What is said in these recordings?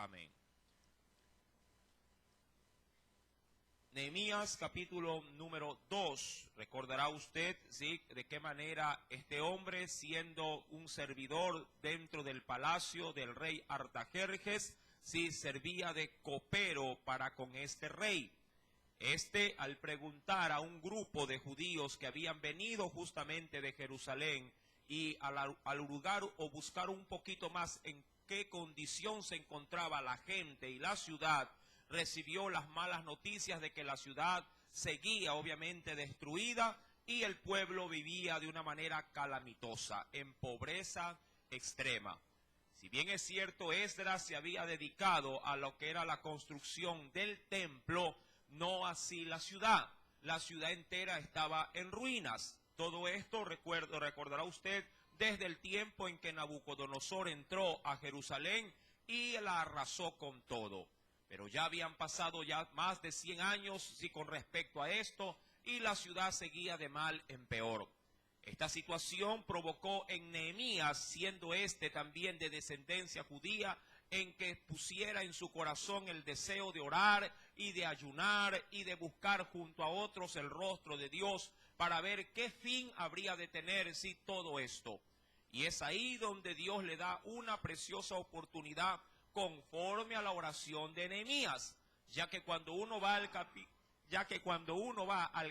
Amén. Nehemías capítulo número 2. Recordará usted, ¿sí?, de qué manera este hombre, siendo un servidor dentro del palacio del rey Artajerjes, sí, servía de copero para con este rey. Al preguntar a un grupo de judíos que habían venido justamente de Jerusalén y al lugar o buscar un poquito más en qué condición se encontraba la gente y la ciudad, recibió las malas noticias de que la ciudad seguía obviamente destruida y el pueblo vivía de una manera calamitosa, en pobreza extrema. Si bien es cierto, Esdras se había dedicado a lo que era la construcción del templo, no así la ciudad. La ciudad entera estaba en ruinas. Todo esto, recordará usted, desde el tiempo en que Nabucodonosor entró a Jerusalén y la arrasó con todo. Pero ya habían pasado ya más de 100 años, sí, con respecto a esto, y la ciudad seguía de mal en peor. Esta situación provocó en Nehemías, siendo también de descendencia judía, en que pusiera en su corazón el deseo de orar y de ayunar y de buscar junto a otros el rostro de Dios para ver qué fin habría de tener todo esto. Y es ahí donde Dios le da una preciosa oportunidad conforme a la oración de Nehemías, ya que cuando uno va al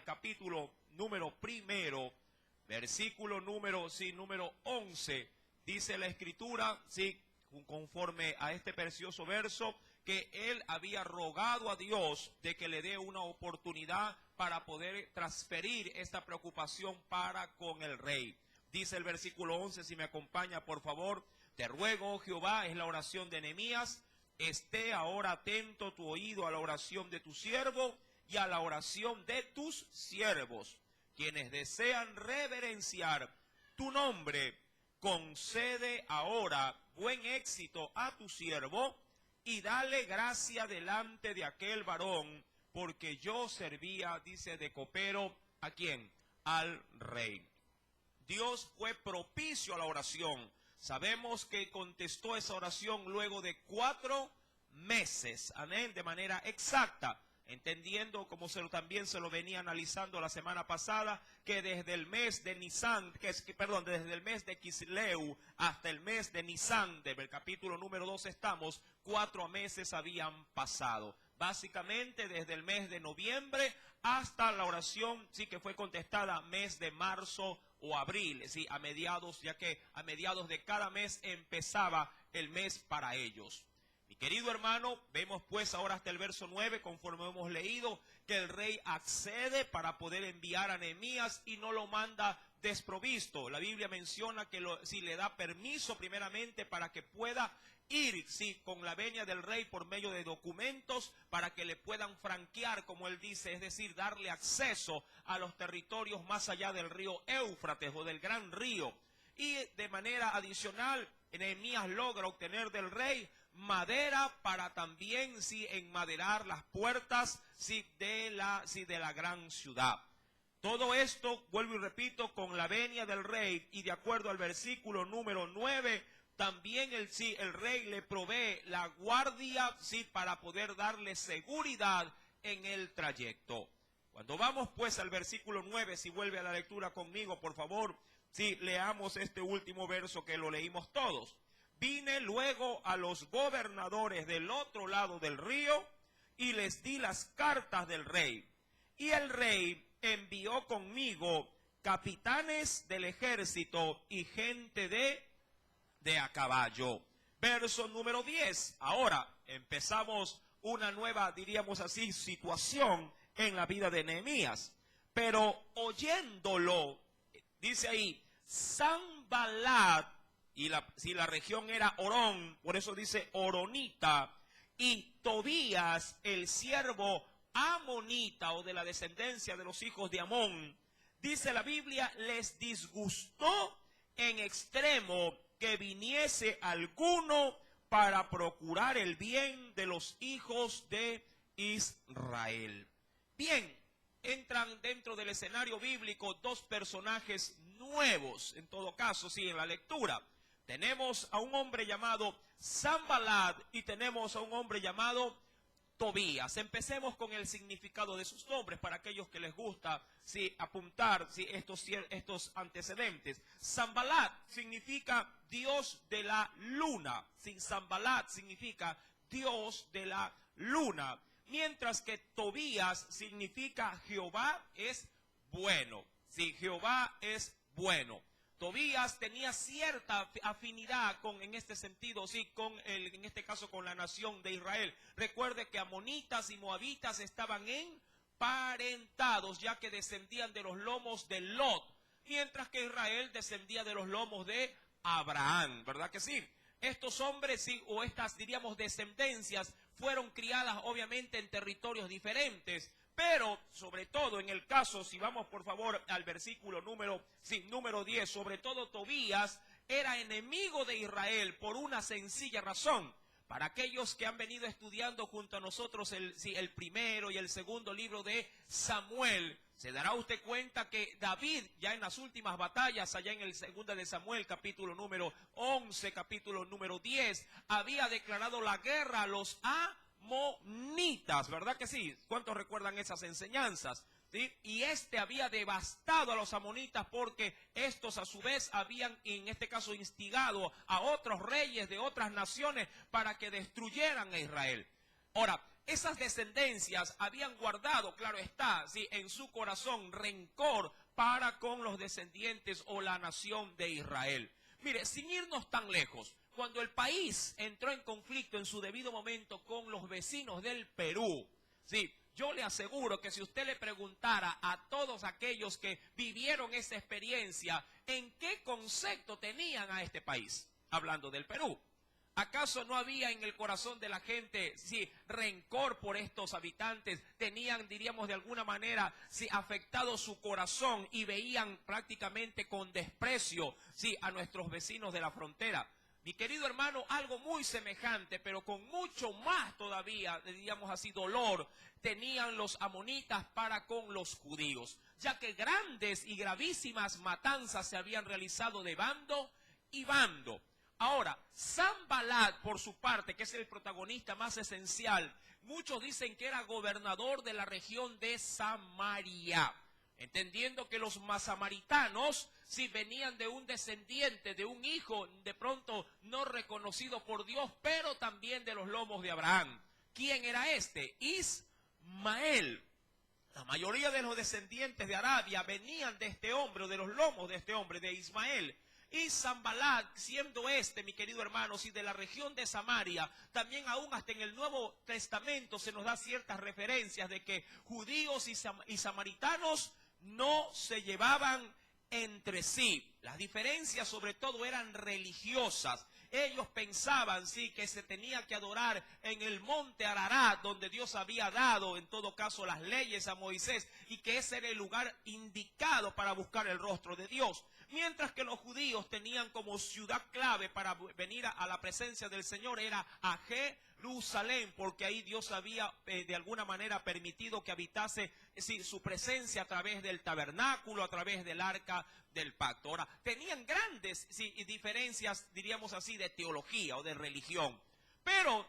capítulo número 1, versículo número 11, dice la Escritura, sí, conforme a este precioso verso, que él había rogado a Dios de que le dé una oportunidad para poder transferir esta preocupación para con el rey. Dice el versículo 11, si me acompaña por favor: te ruego, oh Jehová, es la oración de Nehemías, esté ahora atento tu oído a la oración de tu siervo y a la oración de tus siervos, quienes desean reverenciar tu nombre. Concede ahora buen éxito a tu siervo y dale gracia delante de aquel varón, porque yo servía, dice, de copero, ¿a quién? Al rey. Dios fue propicio a la oración. Sabemos que contestó esa oración luego de 4 meses, amén, de manera exacta, entendiendo, como también se lo venía analizando la semana pasada, que desde el mes de Nisan, desde el mes de Kisleu hasta el mes de Nisan, del capítulo número 2 estamos, 4 meses habían pasado. Básicamente desde el mes de noviembre hasta la oración, sí, que fue contestada mes de marzo o abril, sí, a mediados, ya que a mediados de cada mes empezaba el mes para ellos. Mi querido hermano, vemos pues ahora hasta el verso 9, conforme hemos leído, que el rey accede para poder enviar a Nehemías y no lo manda desprovisto. La Biblia menciona que si le da permiso primeramente para que pueda ir, sí, con la venia del rey por medio de documentos para que le puedan franquear, como él dice, es decir, darle acceso a los territorios más allá del río Éufrates o del gran río. Y de manera adicional, Nehemías logra obtener del rey madera para también, sí, enmaderar las puertas, sí, de la gran ciudad. Todo esto, vuelvo y repito, con la venia del rey, y de acuerdo al versículo número 9, también el rey le provee la guardia, sí, para poder darle seguridad en el trayecto. Cuando vamos pues al versículo 9, si vuelve a la lectura conmigo, por favor, sí, leamos este último verso que lo leímos todos. Vine luego a los gobernadores del otro lado del río y les di las cartas del rey. Y el rey envió conmigo capitanes del ejército y gente de a caballo. Verso número 10. Ahora empezamos una nueva, diríamos así, situación en la vida de Nehemías. Pero oyéndolo, dice ahí, Sanballat, y si la región era Orón, por eso dice Oronita, y Tobías, el siervo amonita o de la descendencia de los hijos de Amón, dice la Biblia, les disgustó en extremo que viniese alguno para procurar el bien de los hijos de Israel. Bien, entran dentro del escenario bíblico 2 personajes nuevos, en todo caso, sí, en la lectura. Tenemos a un hombre llamado Sanbalat y tenemos a un hombre llamado Tobías. Empecemos con el significado de sus nombres para aquellos que les gusta apuntar estos antecedentes. Sanbalat significa Dios de la luna. Sanbalat significa Dios de la luna. Mientras que Tobías significa Jehová es bueno. Jehová es bueno. Tobías tenía cierta afinidad en este sentido, en este caso con la nación de Israel. Recuerde que amonitas y moabitas estaban emparentados, ya que descendían de los lomos de Lot, mientras que Israel descendía de los lomos de Abraham, ¿verdad que sí? Estos hombres, o estas, diríamos, descendencias, fueron criadas obviamente en territorios diferentes. Pero, sobre todo, en el caso, si vamos por favor al versículo número 10, sobre todo Tobías era enemigo de Israel por una sencilla razón. Para aquellos que han venido estudiando junto a nosotros el primero y el segundo libro de Samuel, se dará usted cuenta que David, ya en las últimas batallas, allá en el segundo de Samuel, capítulo número 11, capítulo número 10, había declarado la guerra a los amonitas, ¿verdad que sí? ¿Cuántos recuerdan esas enseñanzas? ¿Sí? Y había devastado a los amonitas porque estos a su vez habían, en este caso, instigado a otros reyes de otras naciones para que destruyeran a Israel. Ahora, esas descendencias habían guardado, claro está, en su corazón rencor para con los descendientes o la nación de Israel. Mire, sin irnos tan lejos, cuando el país entró en conflicto en su debido momento con los vecinos del Perú, yo le aseguro que si usted le preguntara a todos aquellos que vivieron esa experiencia, ¿en qué concepto tenían a este país? Hablando del Perú. ¿Acaso no había en el corazón de la gente, rencor por estos habitantes? Tenían, diríamos de alguna manera, afectado su corazón y veían prácticamente con desprecio, a nuestros vecinos de la frontera. Mi querido hermano, algo muy semejante, pero con mucho más todavía, diríamos así, dolor, tenían los amonitas para con los judíos, ya que grandes y gravísimas matanzas se habían realizado de bando y bando. Ahora, Sanbalat, por su parte, que es el protagonista más esencial, muchos dicen que era gobernador de la región de Samaria, entendiendo que los samaritanos venían de un descendiente, de un hijo de pronto no reconocido por Dios, pero también de los lomos de Abraham. ¿Quién era este? Ismael. La mayoría de los descendientes de Arabia venían de este hombre, o de los lomos de este hombre, de Ismael. Y Sanbalat, siendo mi querido hermano, de la región de Samaria, también aún hasta en el Nuevo Testamento se nos da ciertas referencias de que judíos y samaritanos no se llevaban entre sí. Las diferencias sobre todo eran religiosas. Ellos pensaban, que se tenía que adorar en el monte Ararat, donde Dios había dado, en todo caso, las leyes a Moisés, y que ese era el lugar indicado para buscar el rostro de Dios. Mientras que los judíos tenían como ciudad clave para venir a la presencia del Señor era a Jerusalén, porque ahí Dios había de alguna manera permitido que habitase su presencia a través del tabernáculo, a través del arca del pacto. Ahora, tenían grandes diferencias, diríamos así, de teología o de religión. Pero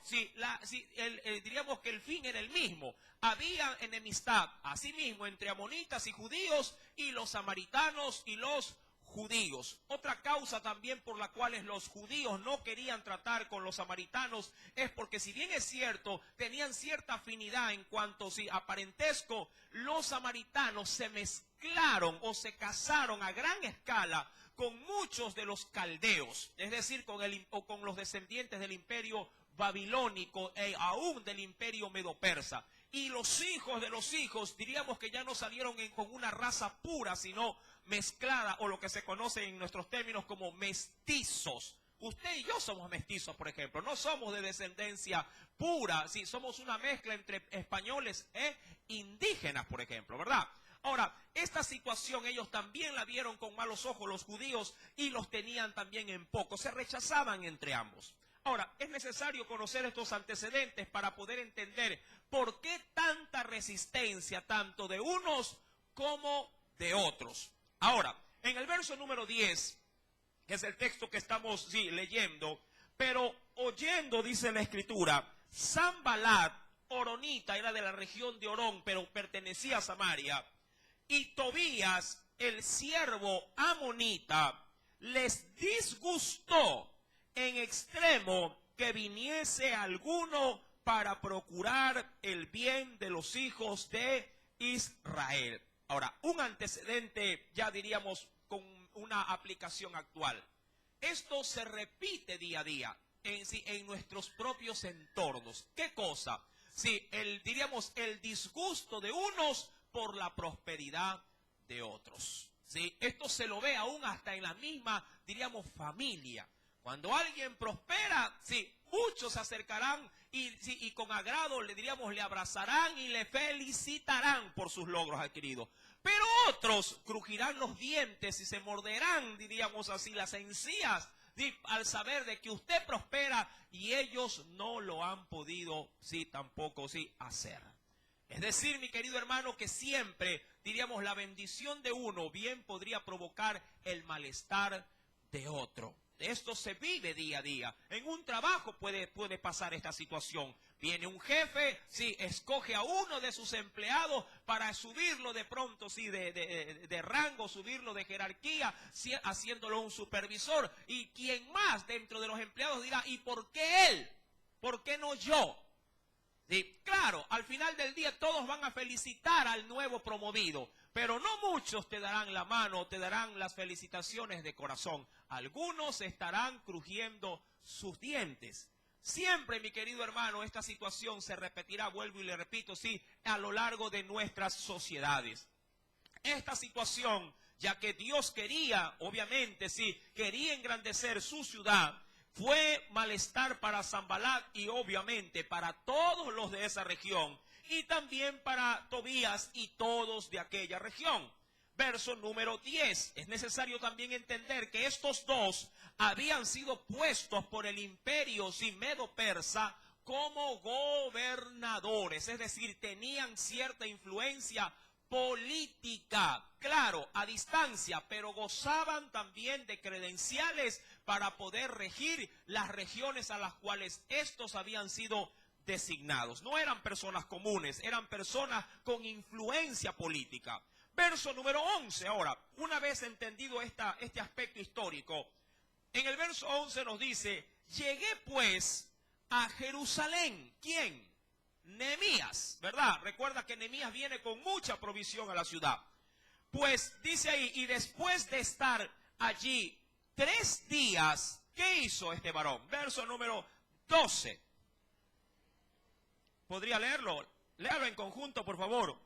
diríamos que el fin era el mismo. Había enemistad, asimismo, entre amonitas y judíos, y los samaritanos y los judíos. Otra causa también por la cual los judíos no querían tratar con los samaritanos es porque, si bien es cierto, tenían cierta afinidad en cuanto a parentesco, los samaritanos se mezclaron o se casaron a gran escala con muchos de los caldeos, es decir, con los descendientes del imperio babilónico e aún del imperio medo-persa. Y los hijos de los hijos, diríamos que ya no salieron con una raza pura, sino mezclada, o lo que se conoce en nuestros términos como mestizos. Usted y yo somos mestizos, por ejemplo, no somos de descendencia pura, somos una mezcla entre españoles e indígenas, por ejemplo, ¿verdad? Ahora, esta situación ellos también la vieron con malos ojos los judíos y los tenían también en poco, se rechazaban entre ambos. Ahora, es necesario conocer estos antecedentes para poder entender por qué tanta resistencia, tanto de unos como de otros. Ahora, en el verso número 10, que es el texto que estamos leyendo, pero oyendo, dice la escritura, Sanbalat, Horonita, era de la región de Orón, pero pertenecía a Samaria, y Tobías, el siervo amonita, les disgustó en extremo que viniese alguno para procurar el bien de los hijos de Israel. Ahora, un antecedente, ya diríamos, con una aplicación actual. Esto se repite día a día en nuestros propios entornos. ¿Qué cosa? Sí, diríamos, el disgusto de unos por la prosperidad de otros. ¿Sí? Esto se lo ve aún hasta en la misma, diríamos, familia. Cuando alguien prospera, sí, muchos se acercarán y con agrado le abrazarán y le felicitarán por sus logros adquiridos. Pero otros crujirán los dientes y se morderán, diríamos así, las encías, ¿sí? Al saber de que usted prospera y ellos no lo han podido, sí, tampoco, sí, hacer. Es decir, mi querido hermano, que siempre, diríamos, la bendición de uno bien podría provocar el malestar de otro. Esto se vive día a día. En un trabajo puede pasar esta situación. Viene un jefe, sí, escoge a uno de sus empleados para subirlo de pronto, sí, de rango, subirlo de jerarquía, sí, haciéndolo un supervisor. Y quien más dentro de los empleados dirá, ¿y por qué él? ¿Por qué no yo? Sí, claro, al final del día todos van a felicitar al nuevo promovido, pero no muchos te darán la mano, te darán las felicitaciones de corazón. Algunos estarán crujiendo sus dientes. Siempre, mi querido hermano, esta situación se repetirá, vuelvo y le repito, sí, a lo largo de nuestras sociedades. Esta situación, ya que Dios quería, obviamente, sí, quería engrandecer su ciudad, fue malestar para Sanbalat y obviamente para todos los de esa región y también para Tobías y todos de aquella región. Verso número 10. Es necesario también entender que estos dos habían sido puestos por el imperio medo-persa como gobernadores, es decir, tenían cierta influencia política, claro, a distancia, pero gozaban también de credenciales para poder regir las regiones a las cuales estos habían sido designados. No eran personas comunes, eran personas con influencia política. Verso número 11 ahora, una vez entendido este aspecto histórico, en el verso 11 nos dice, llegué pues a Jerusalén. ¿Quién? Nehemías, ¿verdad? Recuerda que Nehemías viene con mucha provisión a la ciudad. Pues dice ahí, y después de estar allí 3 días, ¿qué hizo este varón? Verso número 12. ¿Podría leerlo? Léalo en conjunto, por favor.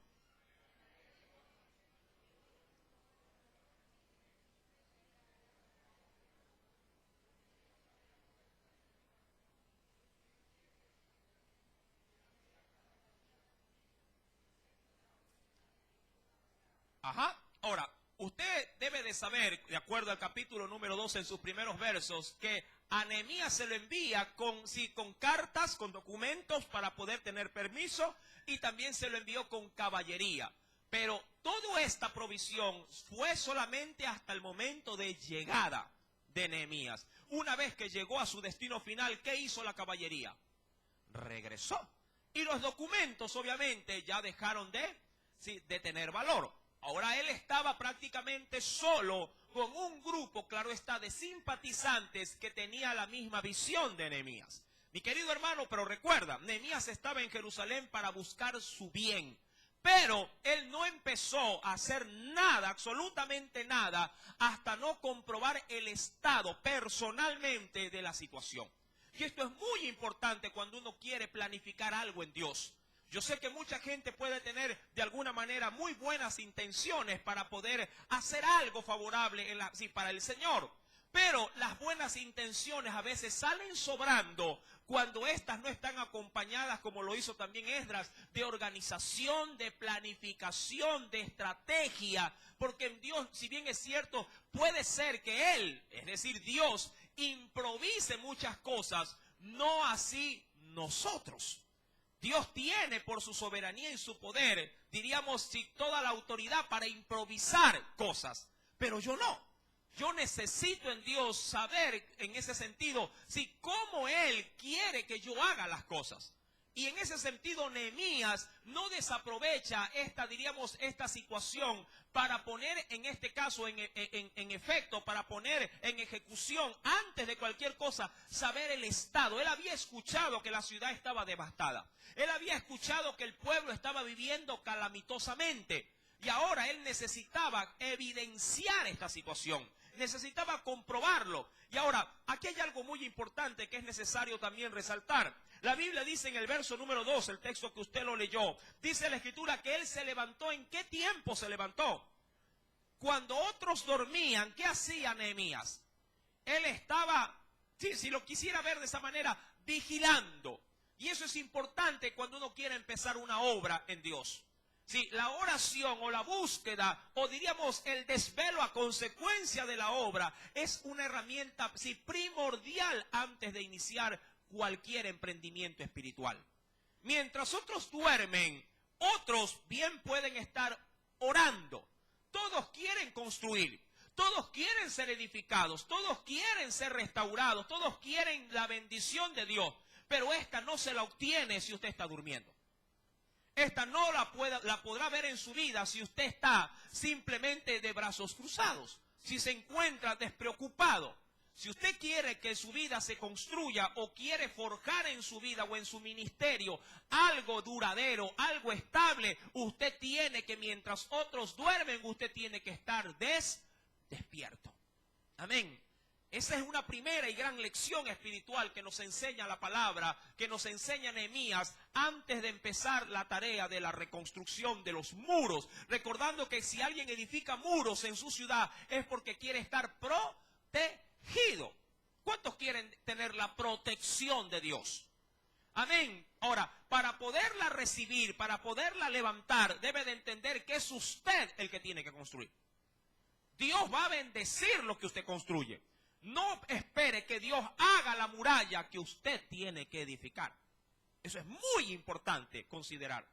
Ajá. Ahora, usted debe de saber, de acuerdo al capítulo número 12 en sus primeros versos, que a Nehemías se lo envía con cartas, con documentos para poder tener permiso, y también se lo envió con caballería. Pero toda esta provisión fue solamente hasta el momento de llegada de Nehemías. Una vez que llegó a su destino final, ¿qué hizo la caballería? Regresó. Y los documentos, obviamente, ya dejaron de tener valor. Ahora él estaba prácticamente solo con un grupo, claro está, de simpatizantes que tenía la misma visión de Nehemías. Mi querido hermano, pero recuerda, Nehemías estaba en Jerusalén para buscar su bien. Pero él no empezó a hacer nada, absolutamente nada, hasta no comprobar el estado personalmente de la situación. Y esto es muy importante cuando uno quiere planificar algo en Dios. Yo sé que mucha gente puede tener de alguna manera muy buenas intenciones para poder hacer algo favorable para el Señor. Pero las buenas intenciones a veces salen sobrando cuando éstas no están acompañadas, como lo hizo también Esdras, de organización, de planificación, de estrategia. Porque en Dios, si bien es cierto, puede ser que Él, es decir, Dios, improvise muchas cosas, no así nosotros. Dios tiene por su soberanía y su poder, diríamos, toda la autoridad para improvisar cosas, pero yo no. Yo necesito en Dios saber en ese sentido, si cómo Él quiere que yo haga las cosas. Y en ese sentido, Nehemías no desaprovecha esta situación para poner, en este caso, en efecto, para poner en ejecución, antes de cualquier cosa, saber el estado. Él había escuchado que la ciudad estaba devastada. Él había escuchado que el pueblo estaba viviendo calamitosamente. Y ahora él necesitaba evidenciar esta situación. Necesitaba comprobarlo. Y ahora, aquí hay algo muy importante que es necesario también resaltar. La Biblia dice en el verso número 2, el texto que usted lo leyó, dice la Escritura que él se levantó. ¿En qué tiempo se levantó? Cuando otros dormían, ¿qué hacía Nehemías? Él estaba, si lo quisiera ver de esa manera, vigilando. Y eso es importante cuando uno quiere empezar una obra en Dios. Sí, la oración o la búsqueda, o diríamos el desvelo a consecuencia de la obra, es una herramienta primordial antes de iniciar cualquier emprendimiento espiritual. Mientras otros duermen, otros bien pueden estar orando. Todos quieren construir, todos quieren ser edificados, todos quieren ser restaurados, todos quieren la bendición de Dios, pero esta no se la obtiene si usted está durmiendo. Esta no la podrá ver en su vida si usted está simplemente de brazos cruzados, si se encuentra despreocupado. Si usted quiere que su vida se construya o quiere forjar en su vida o en su ministerio algo duradero, algo estable, usted tiene que, mientras otros duermen, usted tiene que estar despierto. Amén. Esa es una primera y gran lección espiritual que nos enseña la palabra, que nos enseña Nehemías antes de empezar la tarea de la reconstrucción de los muros. Recordando que si alguien edifica muros en su ciudad es porque quiere estar protegido. ¿Cuántos quieren tener la protección de Dios? Amén. Ahora, para poderla recibir, para poderla levantar, debe de entender que es usted el que tiene que construir. Dios va a bendecir lo que usted construye. No espere que Dios haga la muralla que usted tiene que edificar. Eso es muy importante considerar.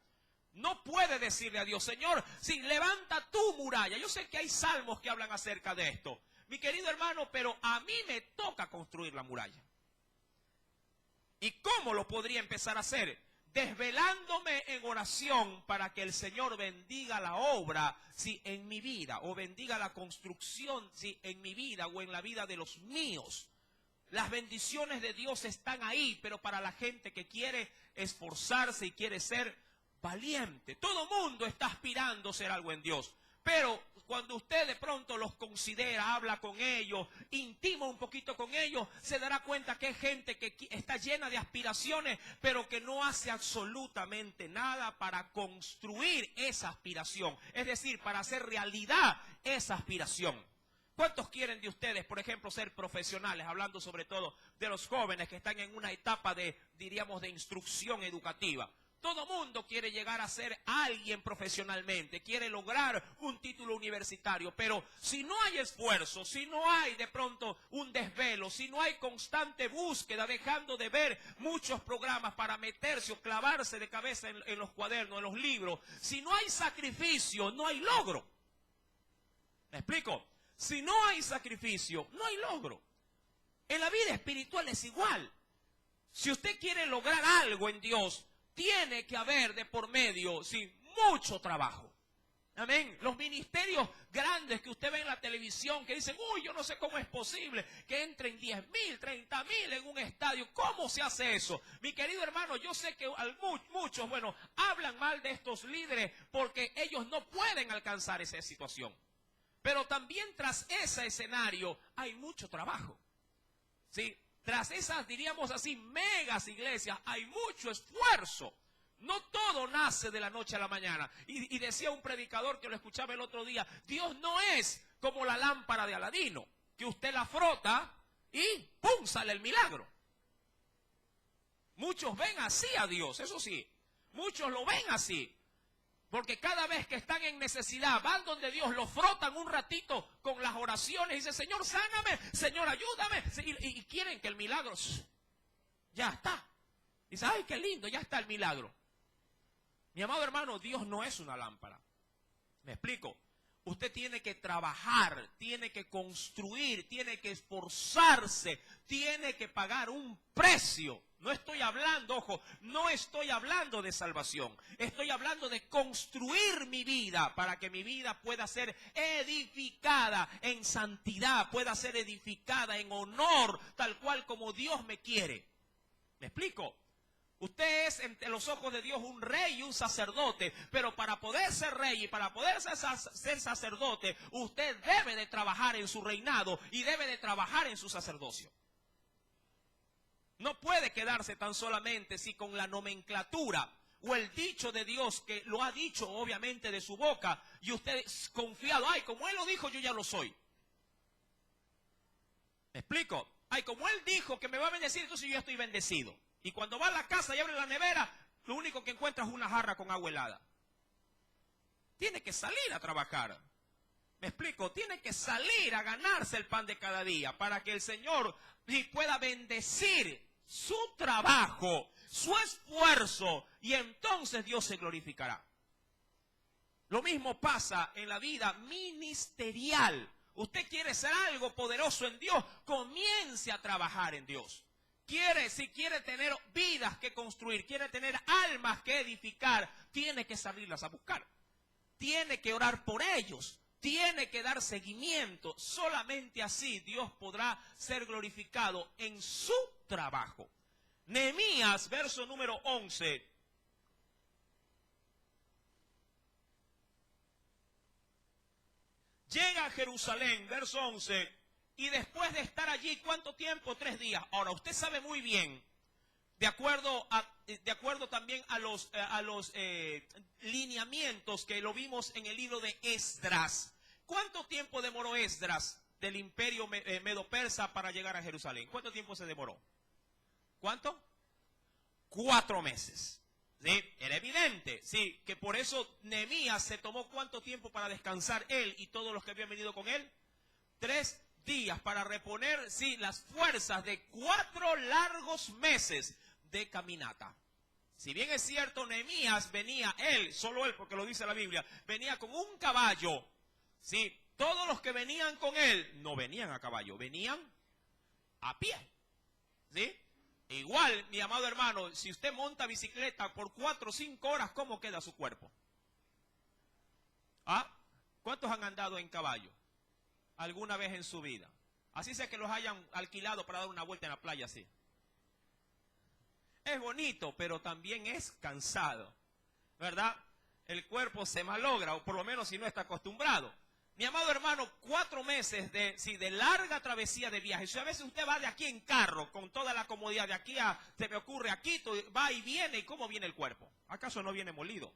No puede decirle a Dios, Señor, sí, levanta tu muralla. Yo sé que hay salmos que hablan acerca de esto, mi querido hermano, pero a mí me toca construir la muralla. ¿Y cómo lo podría empezar a hacer? Desvelándome en oración para que el Señor bendiga la obra, sí, en mi vida, o bendiga la construcción, sí, en mi vida o en la vida de los míos. Las bendiciones de Dios están ahí, pero para la gente que quiere esforzarse y quiere ser valiente. Todo mundo está aspirando a ser algo en Dios, pero cuando usted de pronto los considera, habla con ellos, intima un poquito con ellos, se dará cuenta que hay gente que está llena de aspiraciones, pero que no hace absolutamente nada para construir esa aspiración. Es decir, para hacer realidad esa aspiración. ¿Cuántos quieren de ustedes, por ejemplo, ser profesionales? Hablando sobre todo de los jóvenes que están en una etapa de, diríamos, de instrucción educativa. Todo mundo quiere llegar a ser alguien profesionalmente, quiere lograr un título universitario, pero si no hay esfuerzo, si no hay de pronto un desvelo, si no hay constante búsqueda, dejando de ver muchos programas para meterse o clavarse de cabeza en los cuadernos, en los libros, si no hay sacrificio, no hay logro. ¿Me explico? Si no hay sacrificio, no hay logro. En la vida espiritual es igual. Si usted quiere lograr algo en Dios, tiene que haber de por medio, sí, mucho trabajo. Amén. Los ministerios grandes que usted ve en la televisión que dicen, uy, yo no sé cómo es posible que entren 10,000, 30,000 en un estadio. ¿Cómo se hace eso? Mi querido hermano, yo sé que muchos, hablan mal de estos líderes porque ellos no pueden alcanzar esa situación. Pero también tras ese escenario hay mucho trabajo. ¿Sí? Tras esas, diríamos así, megas iglesias, hay mucho esfuerzo. No todo nace de la noche a la mañana. Y decía un predicador que lo escuchaba el otro día, Dios no es como la lámpara de Aladino, que usted la frota y ¡pum!, sale el milagro. Muchos ven así a Dios, eso sí. Muchos lo ven así. Porque cada vez que están en necesidad, van donde Dios, lo frotan un ratito con las oraciones y dicen, Señor, sáname, Señor, ayúdame. Y quieren que el milagro, ya está. Dice, ay, qué lindo, ya está el milagro. Mi amado hermano, Dios no es una lámpara. ¿Me explico? Usted tiene que trabajar, tiene que construir, tiene que esforzarse, tiene que pagar un precio. No estoy hablando, ojo, no estoy hablando de salvación. Estoy hablando de construir mi vida para que mi vida pueda ser edificada en santidad, pueda ser edificada en honor, tal cual como Dios me quiere. ¿Me explico? Usted es entre los ojos de Dios un rey y un sacerdote, pero para poder ser rey y para poder ser sacerdote, usted debe de trabajar en su reinado y debe de trabajar en su sacerdocio. No puede quedarse tan solamente con la nomenclatura o el dicho de Dios, que lo ha dicho obviamente de su boca, y usted es confiado, ay, como Él lo dijo, yo ya lo soy. ¿Me explico? Ay, como Él dijo que me va a bendecir, entonces yo ya estoy bendecido. Y cuando va a la casa y abre la nevera, lo único que encuentra es una jarra con agua helada. Tiene que salir a trabajar. ¿Me explico? Tiene que salir a ganarse el pan de cada día para que el Señor pueda bendecir su trabajo, su esfuerzo, y entonces Dios se glorificará. Lo mismo pasa en la vida ministerial. Usted quiere ser algo poderoso en Dios, comience a trabajar en Dios. Si quiere tener vidas que construir, quiere tener almas que edificar, tiene que salirlas a buscar. Tiene que orar por ellos, tiene que dar seguimiento. Solamente así Dios podrá ser glorificado en su trabajo. Nehemías, verso número 11. Llega a Jerusalén, verso 11. Y después de estar allí, ¿cuánto tiempo? 3 días. Ahora, usted sabe muy bien, de acuerdo también a los lineamientos que lo vimos en el libro de Esdras. ¿Cuánto tiempo demoró Esdras del imperio medo-persa para llegar a Jerusalén? ¿Cuánto tiempo se demoró? ¿Cuánto? 4 meses. ¿Sí? Era evidente, sí, que por eso Nehemías se tomó ¿cuánto tiempo para descansar él y todos los que habían venido con él? 3 días para reponer, sí, las fuerzas de 4 largos meses de caminata. Si bien es cierto, Nehemías venía, solo él, porque lo dice la Biblia, venía con un caballo, sí, todos los que venían con él no venían a caballo, venían a pie, ¿sí? Igual, mi amado hermano, si usted monta bicicleta por 4 o 5 horas, ¿cómo queda su cuerpo? ¿Ah? ¿Cuántos han andado en caballo alguna vez en su vida? Así sea que los hayan alquilado para dar una vuelta en la playa así. Es bonito, pero también es cansado, ¿verdad? El cuerpo se malogra, o por lo menos si no está acostumbrado. Mi amado hermano, 4 meses de larga travesía de viaje. Si a veces usted va de aquí en carro, con toda la comodidad, de aquí se me ocurre a Quito, va y viene, ¿y cómo viene el cuerpo? ¿Acaso no viene molido?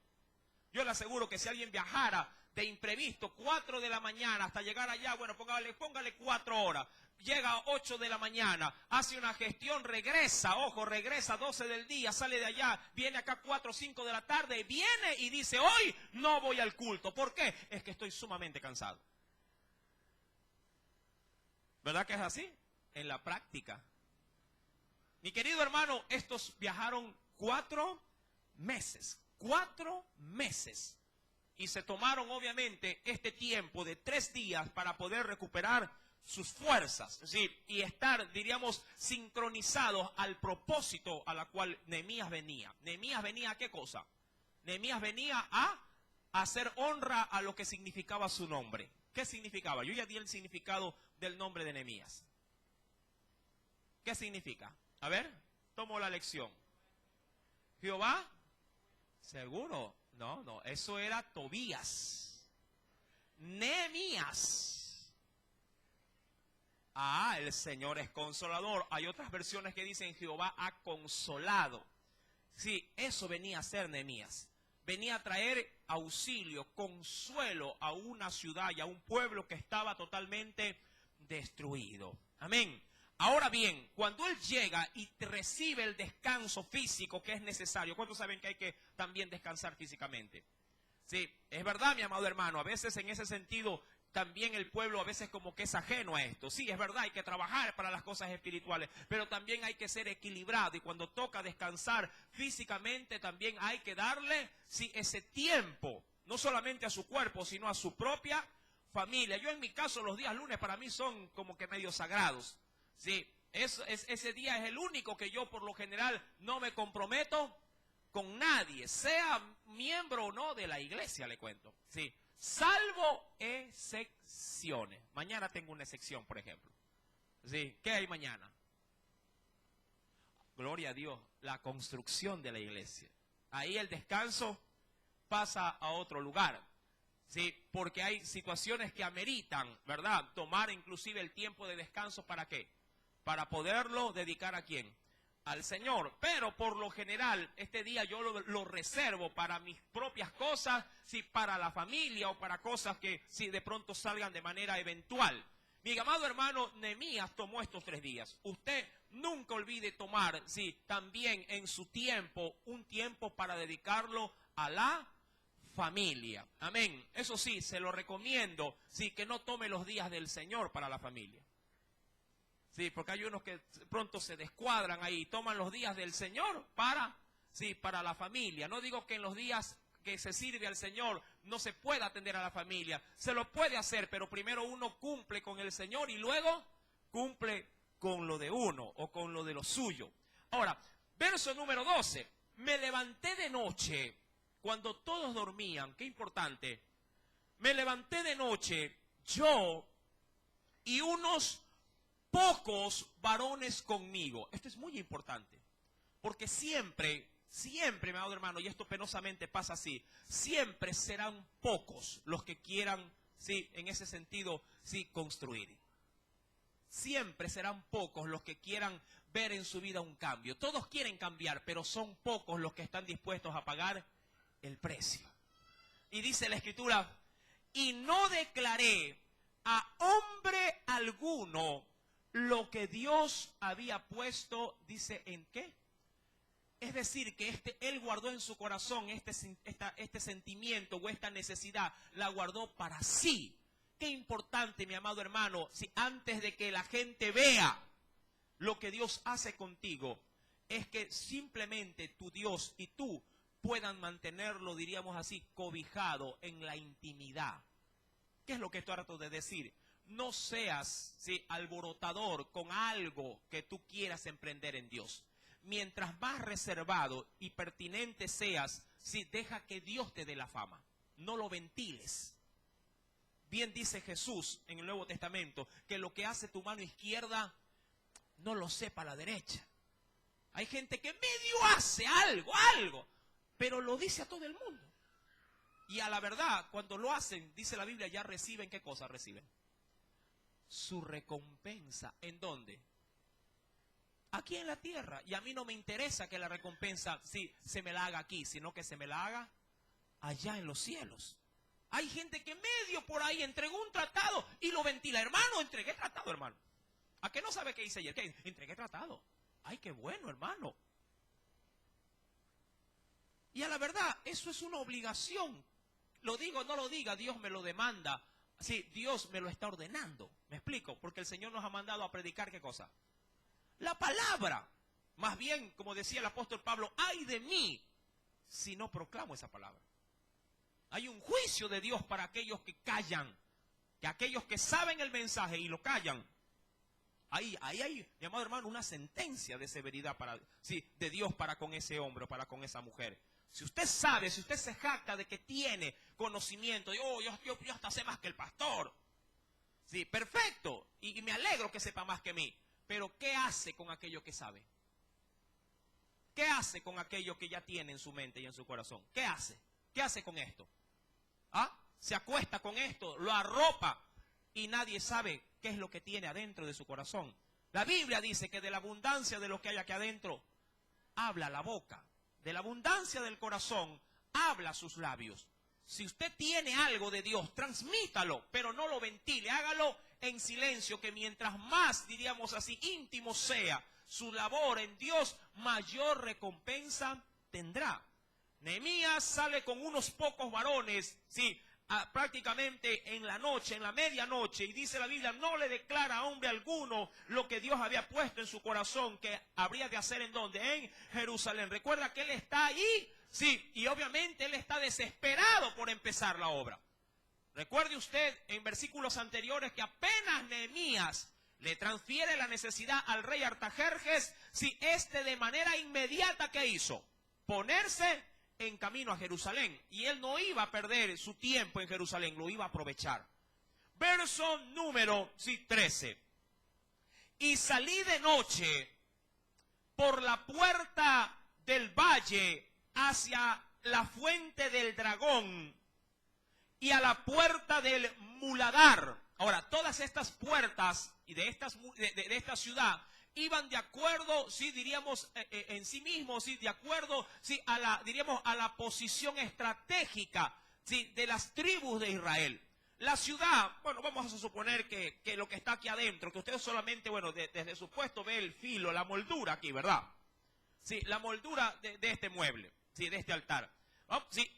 Yo le aseguro que si alguien viajara de imprevisto, 4 de la mañana hasta llegar allá, bueno, póngale 4 horas. Llega a 8 de la mañana, hace una gestión, regresa, regresa a 12 del día, sale de allá, viene acá 4 o 5 de la tarde, viene y dice, hoy no voy al culto. ¿Por qué? Es que estoy sumamente cansado. ¿Verdad que es así? En la práctica. Mi querido hermano, estos viajaron 4 meses. 4 meses. Y se tomaron obviamente este tiempo de 3 días para poder recuperar sus fuerzas, ¿sí? Y estar, diríamos, sincronizados al propósito a la cual Nehemías venía. ¿Nehemías venía a qué cosa? Nehemías venía a hacer honra a lo que significaba su nombre. ¿Qué significaba? Yo ya di el significado del nombre de Nehemías. ¿Qué significa? A ver, tomo la lección. Jehová, seguro, no, eso era Tobías. Nehemías. El Señor es consolador. Hay otras versiones que dicen Jehová ha consolado. Sí, eso venía a ser Nehemías. Venía a traer auxilio, consuelo a una ciudad y a un pueblo que estaba totalmente destruido. Amén. Ahora bien, cuando él llega y recibe el descanso físico que es necesario, ¿cuántos saben que hay que también descansar físicamente? Sí, es verdad, mi amado hermano, a veces en ese sentido también el pueblo a veces como que es ajeno a esto. Sí, es verdad, hay que trabajar para las cosas espirituales, pero también hay que ser equilibrado y cuando toca descansar físicamente también hay que darle ese tiempo, no solamente a su cuerpo, sino a su propia familia. Yo en mi caso los días lunes para mí son como que medio sagrados. Sí, ese día es el único que yo por lo general no me comprometo con nadie, sea miembro o no de la iglesia, le cuento. Sí, salvo excepciones. Mañana tengo una excepción, por ejemplo. Sí, ¿qué hay mañana? Gloria a Dios, la construcción de la iglesia. Ahí el descanso pasa a otro lugar. Sí, porque hay situaciones que ameritan, ¿verdad? Tomar inclusive el tiempo de descanso, ¿para qué? Para poderlo dedicar ¿a quién? Al Señor. Pero por lo general, este día yo lo reservo para mis propias cosas, sí, para la familia o para cosas que sí, de pronto salgan de manera eventual. Mi amado hermano, Nehemías tomó estos 3 días. Usted nunca olvide tomar, sí, también en su tiempo, un tiempo para dedicarlo a la familia. Amén. Eso sí, se lo recomiendo, sí, que no tome los días del Señor para la familia. Sí, porque hay unos que pronto se descuadran ahí, toman los días del Señor para, sí, para la familia. No digo que en los días que se sirve al Señor no se pueda atender a la familia. Se lo puede hacer, pero primero uno cumple con el Señor y luego cumple con lo de uno o con lo de lo suyo. Ahora, verso número 12. Me levanté de noche cuando todos dormían. Qué importante. Me levanté de noche yo y unos pocos varones conmigo. Esto es muy importante, porque siempre, mi amado hermano, y esto penosamente pasa así, siempre serán pocos los que quieran, sí, en ese sentido, sí, construir. Siempre serán pocos los que quieran ver en su vida un cambio. Todos quieren cambiar, pero son pocos los que están dispuestos a pagar el precio. Y dice la Escritura, y no declaré a hombre alguno lo que Dios había puesto, dice, ¿en qué? Es decir, que él guardó en su corazón este sentimiento o esta necesidad, la guardó para sí. Qué importante, mi amado hermano, si antes de que la gente vea lo que Dios hace contigo, es que simplemente tu Dios y tú puedan mantenerlo, diríamos así, cobijado en la intimidad. ¿Qué es lo que trato de decir? No seas, sí, alborotador con algo que tú quieras emprender en Dios. Mientras más reservado y pertinente seas, sí, deja que Dios te dé la fama. No lo ventiles. Bien dice Jesús en el Nuevo Testamento, que lo que hace tu mano izquierda, no lo sepa la derecha. Hay gente que medio hace algo, pero lo dice a todo el mundo. Y a la verdad, cuando lo hacen, dice la Biblia, ya reciben, ¿qué cosa reciben? Su recompensa. ¿En dónde? Aquí en la tierra. Y a mí no me interesa que la recompensa, sí, se me la haga aquí, sino que se me la haga allá en los cielos. Hay gente que medio por ahí entregó un tratado y lo ventila. Hermano, entregué tratado, hermano. ¿A qué no sabe qué hice ayer? ¿Qué? Entregué tratado. Ay, qué bueno, hermano. Y a la verdad, eso es una obligación. Lo digo o no lo diga, Dios me lo demanda. Sí, Dios me lo está ordenando. ¿Me explico? Porque el Señor nos ha mandado a predicar, ¿qué cosa? La palabra. Más bien, como decía el apóstol Pablo, ay de mí si no proclamo esa palabra. Hay un juicio de Dios para aquellos que callan, que aquellos que saben el mensaje y lo callan. Ahí hay, mi amado hermano, una sentencia de severidad de Dios para con ese hombre o para con esa mujer. Si usted sabe, si usted se jacta de que tiene conocimiento, yo hasta sé más que el pastor. Sí, perfecto, y me alegro que sepa más que mí. Pero ¿qué hace con aquello que sabe? ¿Qué hace con aquello que ya tiene en su mente y en su corazón? ¿Qué hace? ¿Qué hace con esto? ¿Ah? Se acuesta con esto, lo arropa y nadie sabe qué es lo que tiene adentro de su corazón. La Biblia dice que de la abundancia de lo que hay aquí adentro, habla la boca. De la abundancia del corazón, habla sus labios. Si usted tiene algo de Dios, transmítalo, pero no lo ventile, hágalo en silencio, que mientras más, diríamos así, íntimo sea su labor en Dios, mayor recompensa tendrá. Nehemías sale con unos pocos varones, sí, prácticamente en la noche, en la medianoche, y dice la Biblia, no le declara a hombre alguno lo que Dios había puesto en su corazón, que habría de hacer en donde, en Jerusalén. Recuerda que él está ahí, sí, y obviamente él está desesperado por empezar la obra. Recuerde usted en versículos anteriores que apenas Nehemías le transfiere la necesidad al rey Artajerjes, si éste de manera inmediata, ¿qué hizo? Ponerse en camino a Jerusalén. Y él no iba a perder su tiempo en Jerusalén, lo iba a aprovechar. Verso número 13. Y salí de noche por la puerta del valle hacia la fuente del dragón y a la puerta del muladar. Ahora, todas estas puertas y de esta ciudad iban de acuerdo, sí, diríamos, en sí mismos, sí, de acuerdo, sí, diríamos, a la posición estratégica, sí, de las tribus de Israel. La ciudad, bueno, vamos a suponer que lo que está aquí adentro, que usted solamente, bueno, desde su puesto ve el filo, la moldura aquí, ¿verdad? Sí, la moldura de este mueble, sí, de este altar. ¿No? Sí,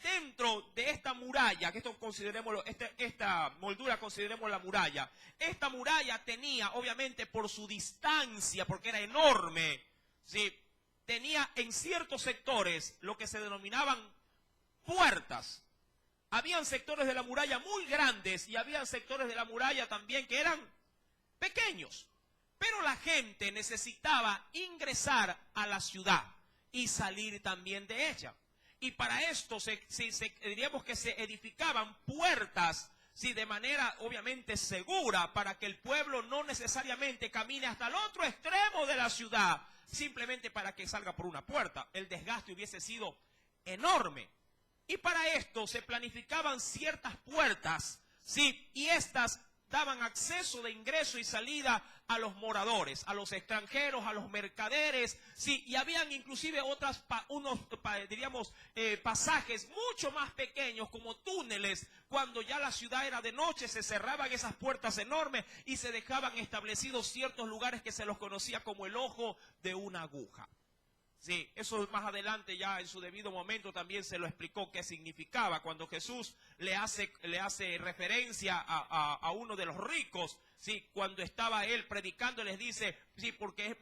dentro de esta muralla, que esto consideremos, esta moldura consideremos la muralla. Esta muralla tenía, obviamente, por su distancia, porque era enorme, sí, tenía en ciertos sectores lo que se denominaban puertas. Habían sectores de la muralla muy grandes y habían sectores de la muralla también que eran pequeños. Pero la gente necesitaba ingresar a la ciudad y salir también de ella. Y para esto diríamos que se edificaban puertas, sí, de manera obviamente segura, para que el pueblo no necesariamente camine hasta el otro extremo de la ciudad, simplemente para que salga por una puerta. El desgaste hubiese sido enorme. Y para esto se planificaban ciertas puertas, sí, y estas daban acceso de ingreso y salida a los moradores, a los extranjeros, a los mercaderes, sí, y habían inclusive diríamos, pasajes mucho más pequeños como túneles. Cuando ya la ciudad era de noche, se cerraban esas puertas enormes y se dejaban establecidos ciertos lugares que se los conocía como el ojo de una aguja. Sí, eso más adelante ya en su debido momento también se lo explicó qué significaba cuando Jesús le hace referencia a uno de los ricos, sí, cuando estaba él predicando les dice, sí, porque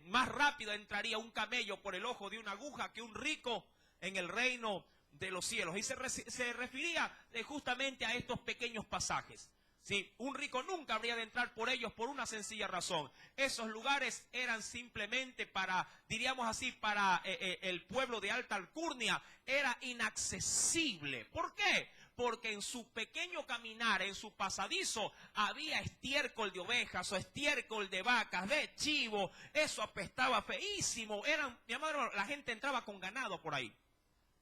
más rápido entraría un camello por el ojo de una aguja que un rico en el reino de los cielos. Y se refería justamente a estos pequeños pasajes. Sí, un rico nunca habría de entrar por ellos por una sencilla razón. Esos lugares eran simplemente para, diríamos así, para el pueblo de alta alcurnia, era inaccesible. ¿Por qué? Porque en su pequeño caminar, en su pasadizo, había estiércol de ovejas o estiércol de vacas, de chivo. Eso apestaba feísimo. Mi hermano, la gente entraba con ganado por ahí.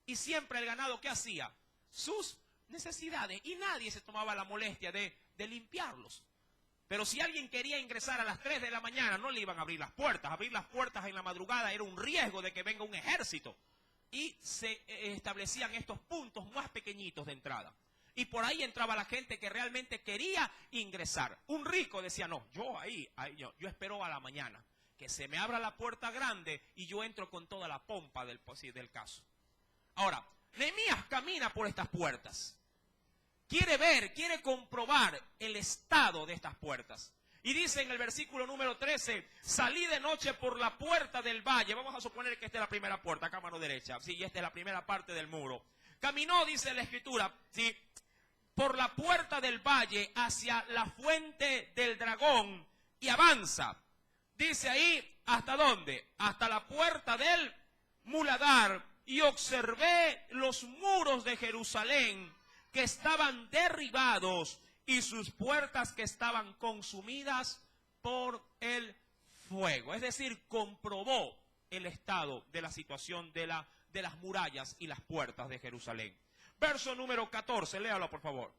Y siempre el ganado, ¿qué hacía? Sus necesidades. Y nadie se tomaba la molestia de limpiarlos. Pero si alguien quería ingresar a las 3 de la mañana, no le iban a abrir las puertas. Abrir las puertas en la madrugada era un riesgo de que venga un ejército. Y se establecían estos puntos más pequeñitos de entrada. Y por ahí entraba la gente que realmente quería ingresar. Un rico decía, no, yo espero a la mañana, que se me abra la puerta grande y yo entro con toda la pompa del caso. Ahora, Nehemías camina por estas puertas. Quiere comprobar el estado de estas puertas. Y dice en el versículo número 13, salí de noche por la puerta del valle. Vamos a suponer que esta es la primera puerta, acá a mano derecha. Sí, y esta es la primera parte del muro. Caminó, dice la escritura, sí, por la puerta del valle hacia la fuente del dragón y avanza. Dice ahí, ¿hasta dónde? Hasta la puerta del muladar. Y observé los muros de Jerusalén que estaban derribados y sus puertas que estaban consumidas por el fuego. Es decir, comprobó el estado de la situación de las murallas y las puertas de Jerusalén. Verso número 14, léalo por favor.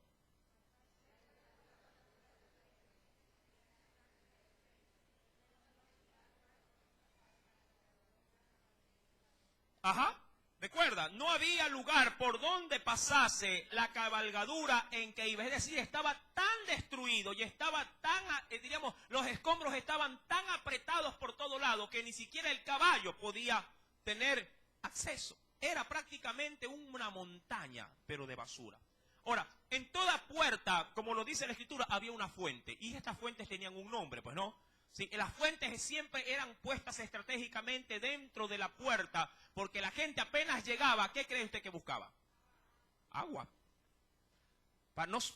Ajá. Recuerda, no había lugar por donde pasase la cabalgadura en que iba. Es decir, estaba tan destruido y estaba tan, diríamos, los escombros estaban tan apretados por todo lado que ni siquiera el caballo podía tener acceso. Era prácticamente una montaña, pero de basura. Ahora, en toda puerta, como lo dice la Escritura, había una fuente. Y estas fuentes tenían un nombre, pues no. Sí, las fuentes siempre eran puestas estratégicamente dentro de la puerta, porque la gente apenas llegaba, ¿qué cree usted que buscaba? Agua.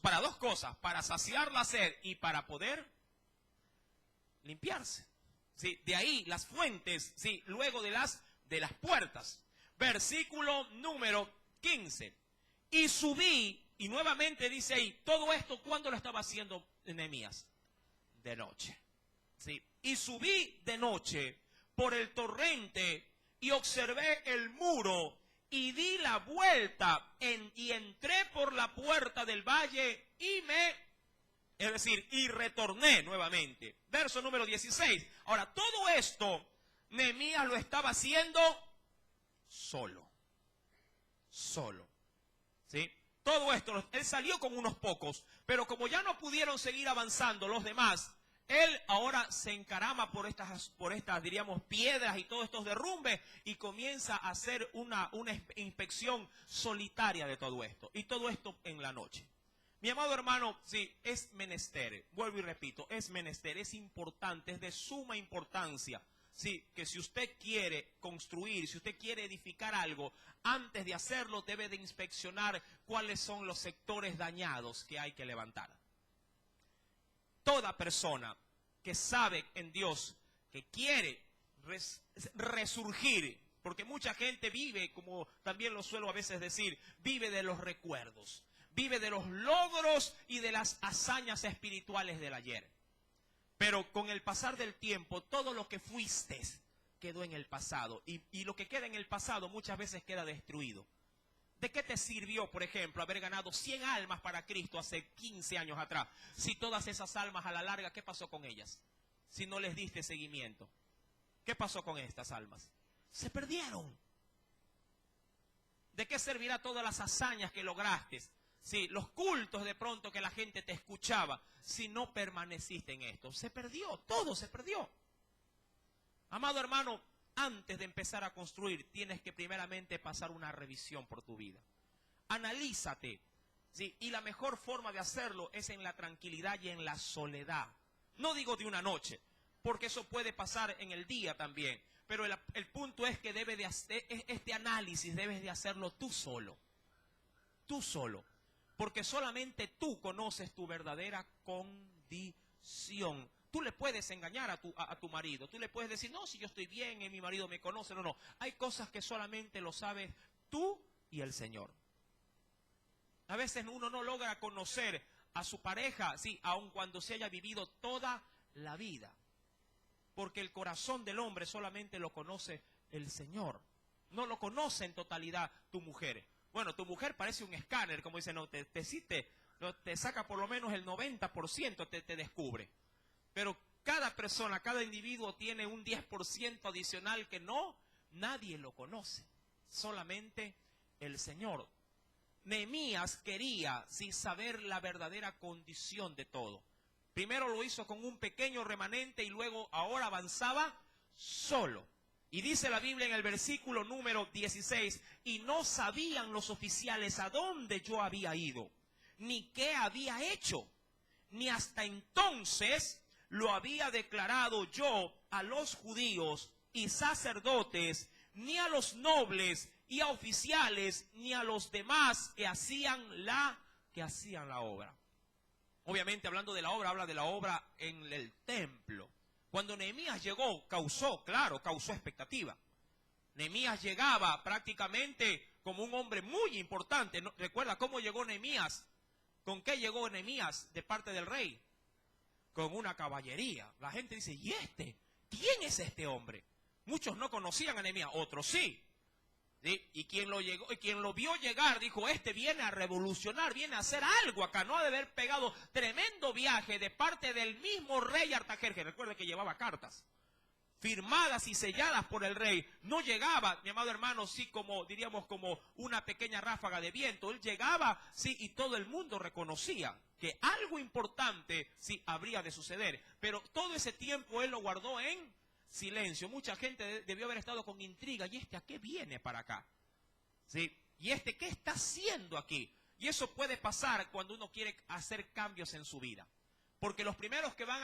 para dos cosas, para saciar la sed y para poder limpiarse. ¿Sí? De ahí las fuentes, ¿sí? Luego de las puertas. Versículo número 15. Y subí, y nuevamente dice ahí, todo esto, ¿cuándo lo estaba haciendo Nehemías? De noche. ¿Sí? Y subí de noche por el torrente y observé el muro y di la vuelta y entré por la puerta del valle y retorné nuevamente. Verso número 16. Ahora, todo esto Nehemías lo estaba haciendo solo. Solo. ¿Sí? Todo esto, él salió con unos pocos, pero como ya no pudieron seguir avanzando los demás, él ahora se encarama por estas, diríamos, piedras y todos estos derrumbes y comienza a hacer una inspección solitaria de todo esto. Y todo esto en la noche. Mi amado hermano, sí, es menester, vuelvo y repito, es menester, es importante, es de suma importancia. Sí, que si usted quiere construir, si usted quiere edificar algo, antes de hacerlo debe de inspeccionar cuáles son los sectores dañados que hay que levantar. Toda persona que sabe en Dios, que quiere resurgir, porque mucha gente vive, como también lo suelo a veces decir, vive de los recuerdos, vive de los logros y de las hazañas espirituales del ayer. Pero con el pasar del tiempo, todo lo que fuiste quedó en el pasado. Y lo que queda en el pasado muchas veces queda destruido. ¿De qué te sirvió, por ejemplo, haber ganado 100 almas para Cristo hace 15 años atrás? Si todas esas almas a la larga, ¿qué pasó con ellas? Si no les diste seguimiento. ¿Qué pasó con estas almas? Se perdieron. ¿De qué servirá todas las hazañas que lograste? Sí, los cultos de pronto que la gente te escuchaba, si no permaneciste en esto. Se perdió, todo se perdió. Amado hermano, antes de empezar a construir, tienes que primeramente pasar una revisión por tu vida. Analízate, ¿sí? Y la mejor forma de hacerlo es en la tranquilidad y en la soledad. No digo de una noche, porque eso puede pasar en el día también. Pero el punto es que debe de hacer, este análisis debes de hacerlo tú solo. Tú solo. Porque solamente tú conoces tu verdadera condición. Tú le puedes engañar a tu marido. Tú le puedes decir, no, si yo estoy bien, mi marido me conoce. No, no. Hay cosas que solamente lo sabes tú y el Señor. A veces uno no logra conocer a su pareja, sí, aun cuando se haya vivido toda la vida. Porque el corazón del hombre solamente lo conoce el Señor. No lo conoce en totalidad tu mujer. Bueno, tu mujer parece un escáner, como dicen, no, te saca por lo menos el 90%, te descubre. Pero cada persona, cada individuo tiene un 10% adicional que nadie lo conoce. Solamente el Señor. Nehemías quería sí saber la verdadera condición de todo. Primero lo hizo con un pequeño remanente y luego ahora avanzaba solo. Y dice la Biblia en el versículo número 16, y no sabían los oficiales a dónde yo había ido, ni qué había hecho, ni hasta entonces lo había declarado yo a los judíos y sacerdotes, ni a los nobles y a oficiales, ni a los demás que hacían la obra. Obviamente, hablando de la obra, habla de la obra en el templo. Cuando Nehemías llegó, causó expectativa. Nehemías llegaba prácticamente como un hombre muy importante. ¿Recuerda cómo llegó Nehemías? ¿Con qué llegó Nehemías de parte del rey? Con una caballería. La gente dice, ¿y este? ¿Quién es este hombre? Muchos no conocían a Nehemías, otros sí. ¿Sí? Y quien lo vio llegar dijo, este viene a revolucionar, viene a hacer algo acá. No ha de haber pegado tremendo viaje de parte del mismo rey Artajerjes. Recuerde que llevaba cartas firmadas y selladas por el rey. No llegaba, mi amado hermano, sí, como diríamos como una pequeña ráfaga de viento. Él llegaba, sí, y todo el mundo reconocía que algo importante sí habría de suceder. Pero todo ese tiempo él lo guardó en silencio. Mucha gente debió haber estado con intriga. ¿Y este a qué viene para acá? ¿Sí? ¿Y este qué está haciendo aquí? Y eso puede pasar cuando uno quiere hacer cambios en su vida. Porque los primeros que van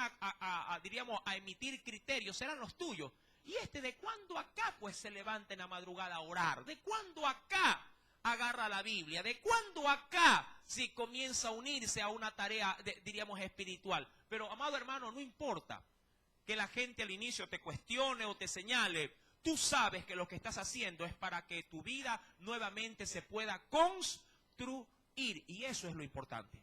diríamos, a emitir criterios serán los tuyos. ¿Y este de cuándo acá pues se levanta en la madrugada a orar? ¿De cuándo acá agarra la Biblia? ¿De cuándo acá si comienza a unirse a una tarea, diríamos, espiritual? Pero, amado hermano, no importa que la gente al inicio te cuestione o te señale. Tú sabes que lo que estás haciendo es para que tu vida nuevamente se pueda construir. Y eso es lo importante.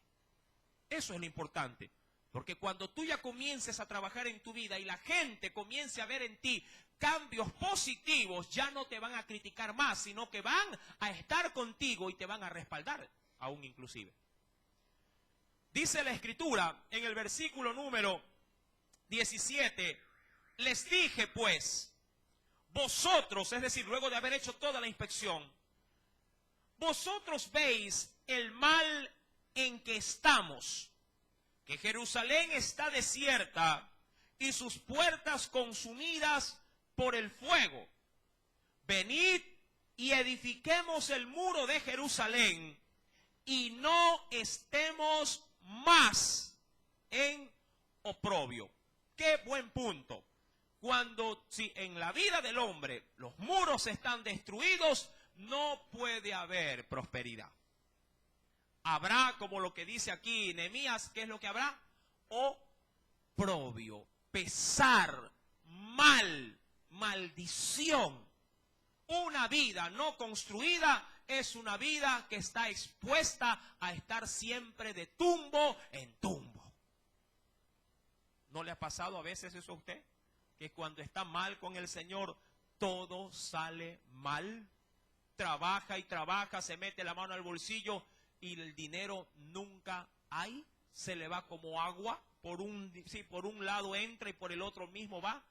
Eso es lo importante. Porque cuando tú ya comiences a trabajar en tu vida y la gente comience a ver en ti cambios positivos, ya no te van a criticar más, sino que van a estar contigo y te van a respaldar, aún inclusive. Dice la Escritura en el versículo número 17, les dije pues, vosotros, es decir, luego de haber hecho toda la inspección, vosotros veis el mal en que estamos, que Jerusalén está desierta y sus puertas consumidas por el fuego. Venid y edifiquemos el muro de Jerusalén y no estemos más en oprobio. Qué buen punto. Cuando si en la vida del hombre los muros están destruidos, no puede haber prosperidad. Habrá, como lo que dice aquí Nehemías, ¿qué es lo que habrá? Oprobio, pesar, mal, maldición. Una vida no construida es una vida que está expuesta a estar siempre de tumbo en tumbo. ¿No le ha pasado a veces eso a usted? Que cuando está mal con el Señor, todo sale mal. Trabaja y trabaja, se mete la mano al bolsillo y el dinero nunca hay. Se le va como agua. Por un lado entra y por el otro mismo va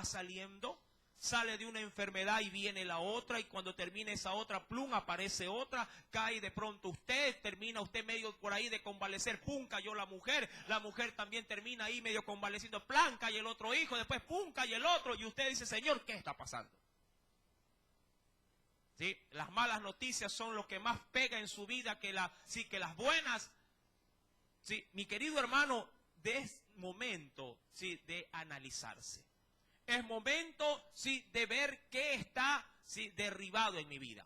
saliendo. Sale de una enfermedad y viene la otra, y cuando termina esa otra, plum, aparece otra, cae de pronto usted, termina usted medio por ahí de convalecer, pum, cayó la mujer también termina ahí medio convaleciendo, plan, cae el otro hijo, después pum, cae el otro, y usted dice, Señor, ¿qué está pasando? ¿Sí? Las malas noticias son lo que más pega en su vida que las buenas. ¿Sí? Mi querido hermano, es momento, ¿sí?, de analizarse. Es momento, sí, de ver qué está, sí, derribado en mi vida.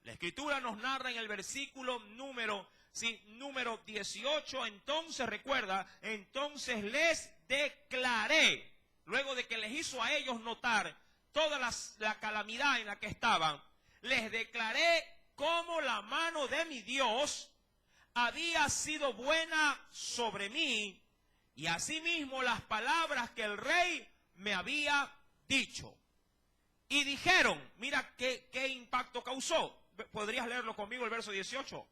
La Escritura nos narra en el versículo número 18, entonces recuerda, entonces les declaré, luego de que les hizo a ellos notar toda la calamidad en la que estaban, les declaré cómo la mano de mi Dios había sido buena sobre mí, y asimismo las palabras que el rey me había dicho. Y dijeron, mira qué impacto causó. ¿Podrías leerlo conmigo el verso 18?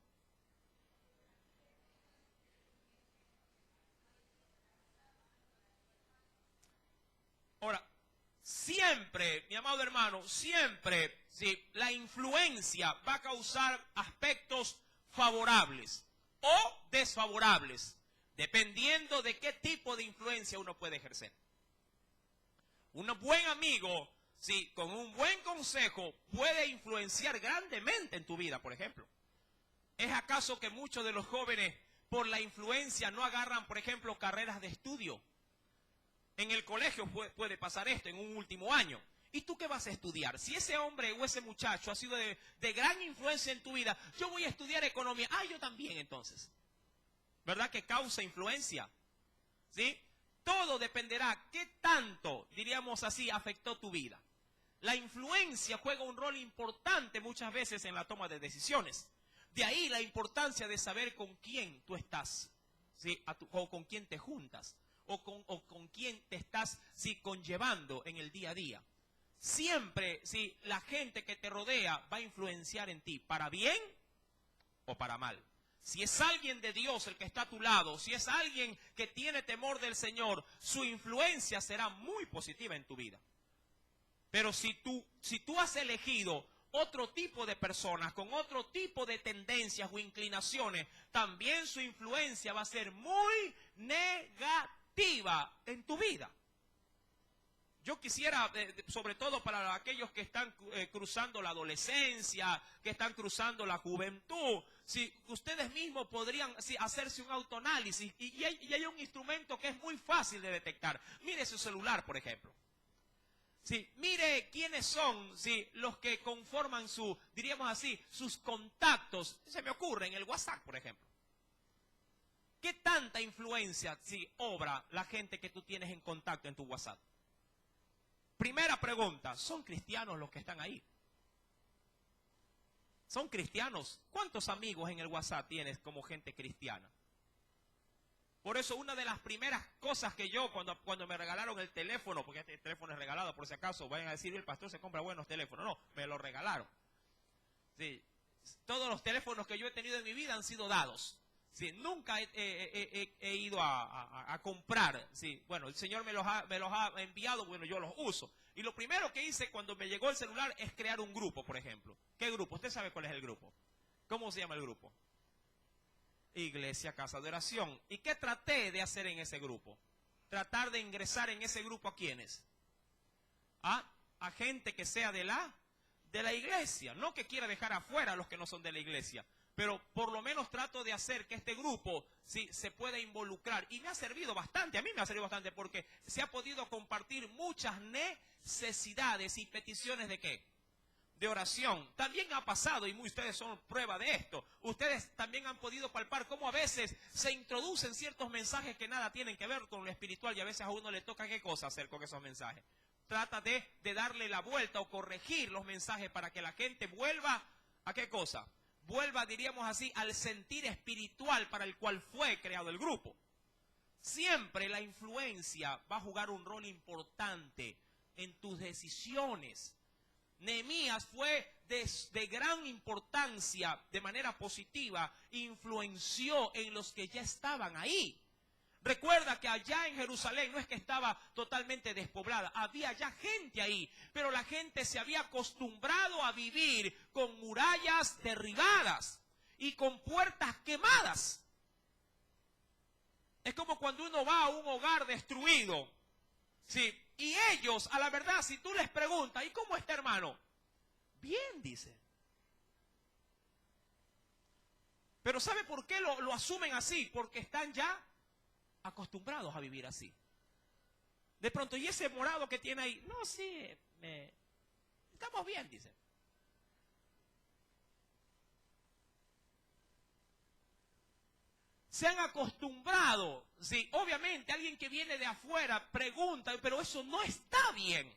Ahora, siempre, mi amado hermano, siempre, sí, la influencia va a causar aspectos favorables o desfavorables, dependiendo de qué tipo de influencia uno puede ejercer. Un buen amigo, sí, con un buen consejo puede influenciar grandemente en tu vida, por ejemplo. ¿Es acaso que muchos de los jóvenes por la influencia no agarran, por ejemplo, carreras de estudio? En el colegio puede pasar esto en un último año. ¿Y tú qué vas a estudiar? Si ese hombre o ese muchacho ha sido de gran influencia en tu vida, yo voy a estudiar economía. Ah, yo también entonces. ¿Verdad que causa influencia? ¿Sí? Todo dependerá qué tanto, diríamos así, afectó tu vida. La influencia juega un rol importante muchas veces en la toma de decisiones. De ahí la importancia de saber con quién tú estás, ¿sí?, o con quién te juntas, o con quién te estás, sí, conllevando en el día a día. Siempre, sí, la gente que te rodea va a influenciar en ti, para bien o para mal. Si es alguien de Dios el que está a tu lado, si es alguien que tiene temor del Señor, su influencia será muy positiva en tu vida. Pero si tú has elegido otro tipo de personas con otro tipo de tendencias o inclinaciones, también su influencia va a ser muy negativa en tu vida. Yo quisiera, sobre todo para aquellos que están cruzando la adolescencia, que están cruzando la juventud, si ustedes mismos podrían hacerse un autoanálisis, y hay un instrumento que es muy fácil de detectar. Mire su celular, por ejemplo. Sí, mire quiénes son, sí, los que conforman diríamos así, sus contactos. Se me ocurre en el WhatsApp, por ejemplo. ¿Qué tanta influencia, sí, obra la gente que tú tienes en contacto en tu WhatsApp? Primera pregunta, ¿son cristianos los que están ahí? ¿Son cristianos? ¿Cuántos amigos en el WhatsApp tienes como gente cristiana? Por eso una de las primeras cosas que yo, cuando me regalaron el teléfono, porque este teléfono es regalado, por si acaso, vayan a decir, el pastor se compra buenos teléfonos. No, me lo regalaron. Sí, todos los teléfonos que yo he tenido en mi vida han sido dados. Sí, nunca he ido a comprar. Sí, bueno, el Señor me los ha enviado, bueno, yo los uso. Y lo primero que hice cuando me llegó el celular es crear un grupo, por ejemplo. ¿Qué grupo? ¿Usted sabe cuál es el grupo? ¿Cómo se llama el grupo? Iglesia Casa de Oración. ¿Y qué traté de hacer en ese grupo? Tratar de ingresar en ese grupo ¿a quiénes? A gente que sea de la iglesia. No que quiera dejar afuera a los que no son de la iglesia. Pero por lo menos trato de hacer que este grupo sí, se pueda involucrar. Y me ha servido bastante, a mí me ha servido bastante porque se ha podido compartir muchas necesidades y peticiones de ¿qué? De oración. También ha pasado, y ustedes son prueba de esto, ustedes también han podido palpar cómo a veces se introducen ciertos mensajes que nada tienen que ver con lo espiritual y a veces a uno le toca ¿qué cosa hacer con esos mensajes? Trata de darle la vuelta o corregir los mensajes para que la gente vuelva ¿a qué cosa? Vuelva, diríamos así, al sentir espiritual para el cual fue creado el grupo. Siempre la influencia va a jugar un rol importante en tus decisiones. Nehemías fue de gran importancia, de manera positiva, influenció en los que ya estaban ahí. Recuerda que allá en Jerusalén no es que estaba totalmente despoblada, había ya gente ahí, pero la gente se había acostumbrado a vivir con murallas derribadas y con puertas quemadas. Es como cuando uno va a un hogar destruido, ¿sí? Y ellos, a la verdad, si tú les preguntas, ¿y cómo está, hermano? Bien, dice. Pero ¿sabe por qué lo asumen así? Porque están ya acostumbrados a vivir así. De pronto, ¿y ese morado que tiene ahí? No, sí, estamos bien, dice. Se han acostumbrado, sí, obviamente alguien que viene de afuera pregunta, pero eso no está bien.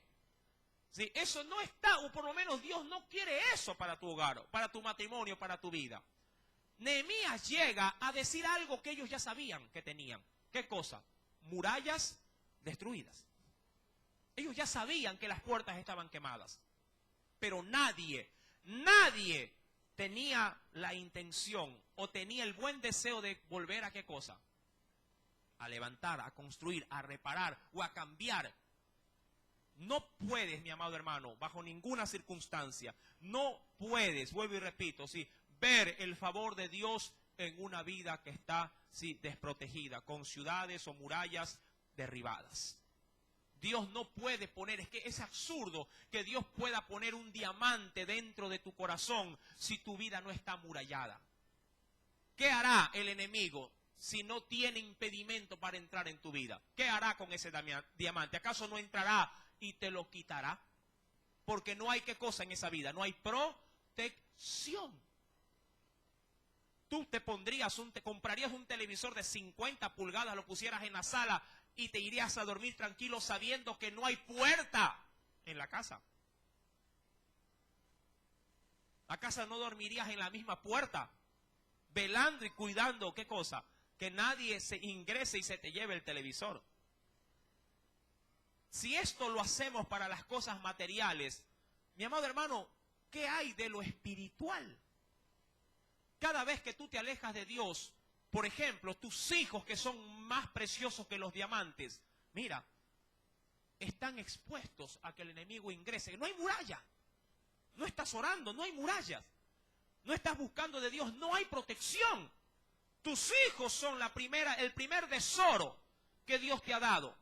Sí, eso no está, o por lo menos Dios no quiere eso para tu hogar, para tu matrimonio, para tu vida. Nehemías llega a decir algo que ellos ya sabían que tenían. ¿Qué cosa? Murallas destruidas. Ellos ya sabían que las puertas estaban quemadas. Pero nadie tenía la intención o tenía el buen deseo de volver a ¿qué cosa? A levantar, a construir, a reparar o a cambiar. No puedes, mi amado hermano, bajo ninguna circunstancia, no puedes, vuelvo y repito, sí, ver el favor de Dios en una vida que está sí, desprotegida, con ciudades o murallas derribadas. Dios no puede poner, es que es absurdo que Dios pueda poner un diamante dentro de tu corazón si tu vida no está amurallada. ¿Qué hará el enemigo si no tiene impedimento para entrar en tu vida? ¿Qué hará con ese diamante? ¿Acaso no entrará y te lo quitará? Porque no hay qué cosa en esa vida, no hay protección. Tú te comprarías un televisor de 50 pulgadas, lo pusieras en la sala y te irías a dormir tranquilo sabiendo que no hay puerta en la casa. ¿Acaso no dormirías en la misma puerta? Velando y cuidando, ¿qué cosa? Que nadie se ingrese y se te lleve el televisor. Si esto lo hacemos para las cosas materiales, mi amado hermano, ¿qué hay de lo espiritual? Cada vez que tú te alejas de Dios, por ejemplo, tus hijos que son más preciosos que los diamantes, mira, están expuestos a que el enemigo ingrese. No hay muralla. No estás orando, no hay murallas. No estás buscando de Dios, no hay protección. Tus hijos son el primer tesoro que Dios te ha dado.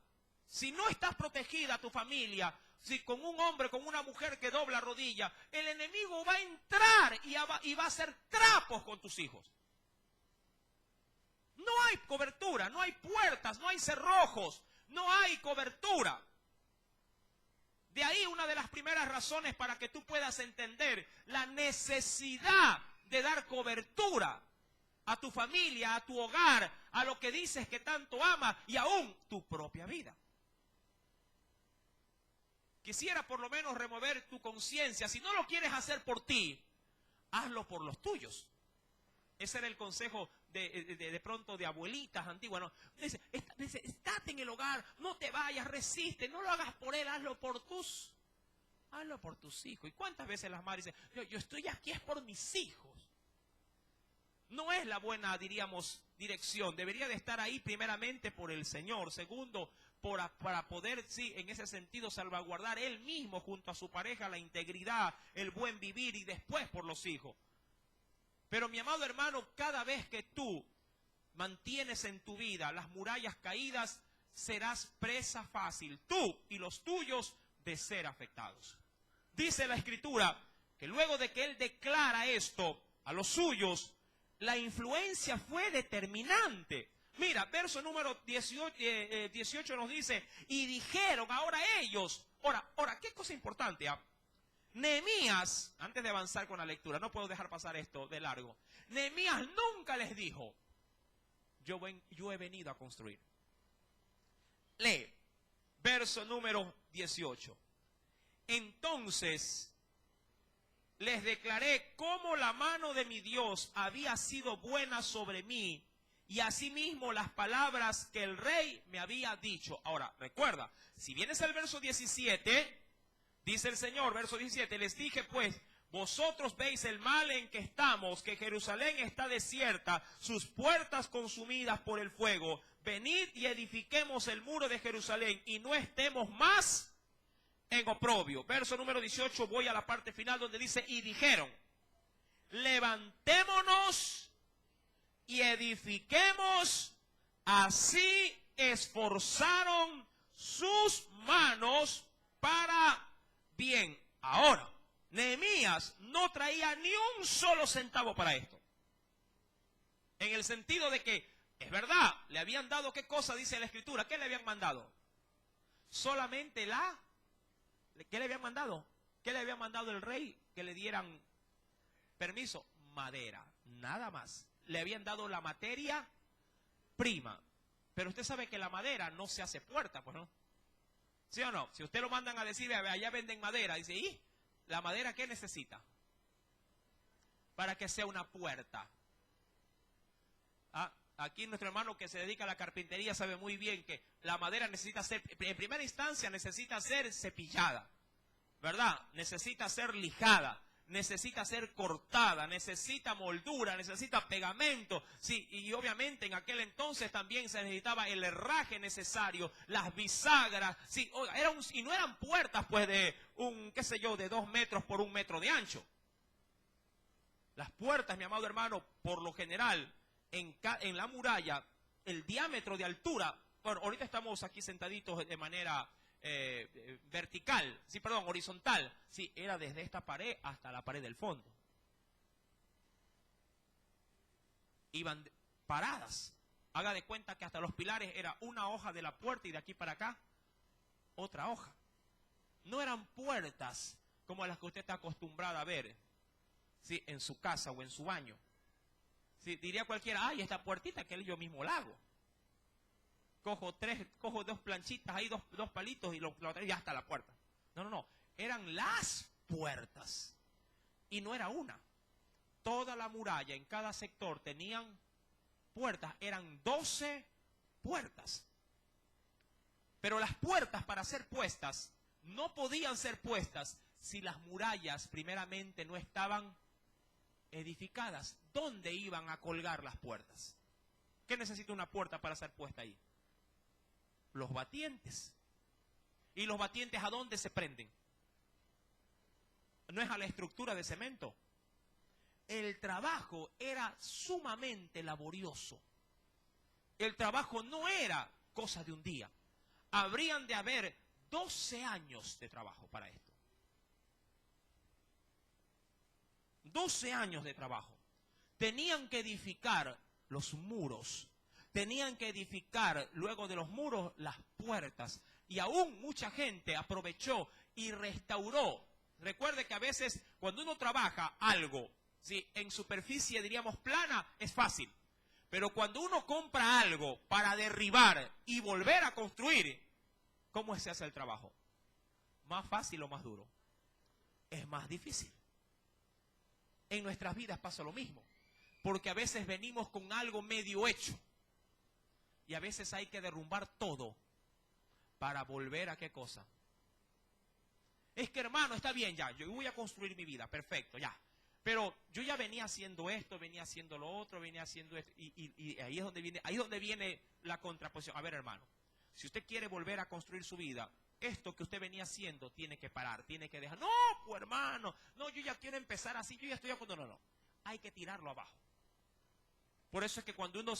Si no estás protegida tu familia, si con un hombre, con una mujer que dobla rodilla, el enemigo va a entrar y va a hacer trapos con tus hijos. No hay cobertura, no hay puertas, no hay cerrojos, no hay cobertura. De ahí una de las primeras razones para que tú puedas entender la necesidad de dar cobertura a tu familia, a tu hogar, a lo que dices que tanto amas y aún tu propia vida. Quisiera por lo menos remover tu conciencia. Si no lo quieres hacer por ti, hazlo por los tuyos. Ese era el consejo de pronto de abuelitas antiguas, ¿no? Dice, estate en el hogar, no te vayas, resiste, no lo hagas por él, hazlo por tus hijos. ¿Y cuántas veces las madres dicen, yo estoy aquí es por mis hijos? No es la buena, diríamos, dirección. Debería de estar ahí primeramente por el Señor. Segundo, para poder, sí, en ese sentido, salvaguardar él mismo junto a su pareja la integridad, el buen vivir y después por los hijos. Pero mi amado hermano, cada vez que tú mantienes en tu vida las murallas caídas, serás presa fácil, tú y los tuyos, de ser afectados. Dice la Escritura que luego de que él declara esto a los suyos, la influencia fue determinante. Mira, verso número 18 nos dice, y dijeron ahora ellos, ahora, qué cosa importante, Nehemías, antes de avanzar con la lectura, no puedo dejar pasar esto de largo. Nehemías nunca les dijo, yo he venido a construir. Lee, verso número 18. Entonces les declaré cómo la mano de mi Dios había sido buena sobre mí, y asimismo las palabras que el rey me había dicho. Ahora, recuerda, si vienes al verso 17, dice el Señor, verso 17, les dije pues, vosotros veis el mal en que estamos, que Jerusalén está desierta, sus puertas consumidas por el fuego. Venid y edifiquemos el muro de Jerusalén y no estemos más en oprobio. Verso número 18, voy a la parte final donde dice, y dijeron, levantémonos y edifiquemos, así esforzaron sus manos para bien. Ahora, Nehemías no traía ni un solo centavo para esto. En el sentido de que, es verdad, le habían dado, ¿qué cosa dice la Escritura? ¿Qué le habían mandado? Solamente ¿qué le habían mandado? ¿Qué le había mandado el rey? Que le dieran permiso. Madera, nada más. Le habían dado la materia prima. Pero usted sabe que la madera no se hace puerta, pues no. ¿Sí o no? Si usted lo mandan a decir, allá venden madera, dice, ¿y la madera qué necesita? Para que sea una puerta. Aquí nuestro hermano que se dedica a la carpintería sabe muy bien que la madera necesita ser, en primera instancia necesita ser cepillada, ¿verdad? Necesita ser lijada, necesita ser cortada, necesita moldura, necesita pegamento, sí, y obviamente en aquel entonces también se necesitaba el herraje necesario, las bisagras, sí, y no eran puertas pues de de 2 metros por 1 metro de ancho. Las puertas, mi amado hermano, por lo general, en la muralla, el diámetro de altura, bueno, ahorita estamos aquí sentaditos de manera horizontal, sí, era desde esta pared hasta la pared del fondo. Iban paradas. Haga de cuenta que hasta los pilares era una hoja de la puerta y de aquí para acá, otra hoja. No eran puertas como las que usted está acostumbrada a ver, sí, en su casa o en su baño. Sí, diría cualquiera, ay, esta puertita que yo mismo la hago. Cojo 2 planchitas, ahí dos palitos y lo traigo y ya está la puerta. No, eran las puertas. Y no era una. Toda la muralla, en cada sector tenían puertas, eran 12 puertas. Pero las puertas para ser puestas, no podían ser puestas si las murallas primeramente no estaban edificadas. ¿Dónde iban a colgar las puertas? ¿Qué necesita una puerta para ser puesta ahí? Los batientes. ¿Y los batientes a dónde se prenden? No es a la estructura de cemento. El trabajo era sumamente laborioso. El trabajo no era cosa de un día. Habrían de haber 12 años de trabajo para esto. 12 años de trabajo. Tenían que edificar los muros. Tenían que edificar luego de los muros las puertas. Y aún mucha gente aprovechó y restauró. Recuerde que a veces cuando uno trabaja algo, ¿sí?, en superficie diríamos plana, es fácil. Pero cuando uno compra algo para derribar y volver a construir, ¿cómo se hace el trabajo? ¿Más fácil o más duro? Es más difícil. En nuestras vidas pasa lo mismo, porque a veces venimos con algo medio hecho y a veces hay que derrumbar todo para volver a ¿qué cosa? Es que, hermano, está bien ya, yo voy a construir mi vida, perfecto, ya. Pero yo ya venía haciendo esto, venía haciendo lo otro, venía haciendo esto, y ahí es donde viene la contraposición. A ver, hermano, si usted quiere volver a construir su vida, esto que usted venía haciendo tiene que parar, tiene que dejar. No, pues hermano, no, yo ya quiero empezar así, yo ya estoy no, no, hay que tirarlo abajo. Por eso es que cuando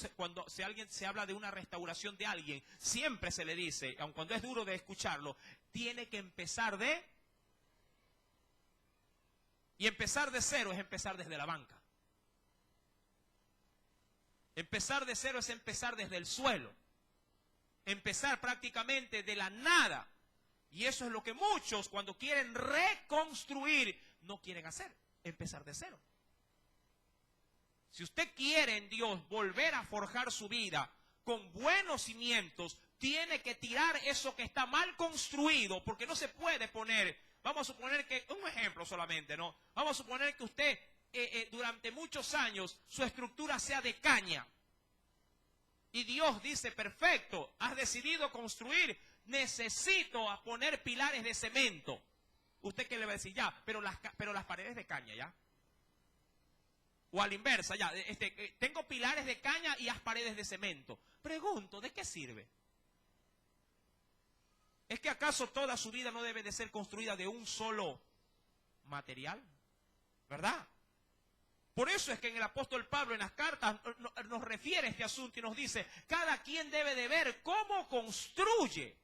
alguien se habla de una restauración de alguien, siempre se le dice, aun cuando es duro de escucharlo, tiene que empezar de... Y empezar de cero es empezar desde la banca. Empezar de cero es empezar desde el suelo. Empezar prácticamente de la nada. Y eso es lo que muchos cuando quieren reconstruir no quieren hacer. Empezar de cero. Si usted quiere en Dios volver a forjar su vida con buenos cimientos, tiene que tirar eso que está mal construido, porque no se puede poner... Vamos a suponer que, un ejemplo solamente, ¿no? Vamos a suponer que usted durante muchos años su estructura sea de caña. Y Dios dice, perfecto, has decidido construir, necesito poner pilares de cemento. ¿Usted qué le va a decir? Ya, pero las paredes de caña, ¿ya? O a la inversa, ya, tengo pilares de caña y haz paredes de cemento. Pregunto, ¿de qué sirve? ¿Es que acaso toda su vida no debe de ser construida de un solo material? ¿Verdad? Por eso es que en el apóstol Pablo en las cartas nos refiere a este asunto y nos dice, cada quien debe de ver cómo construye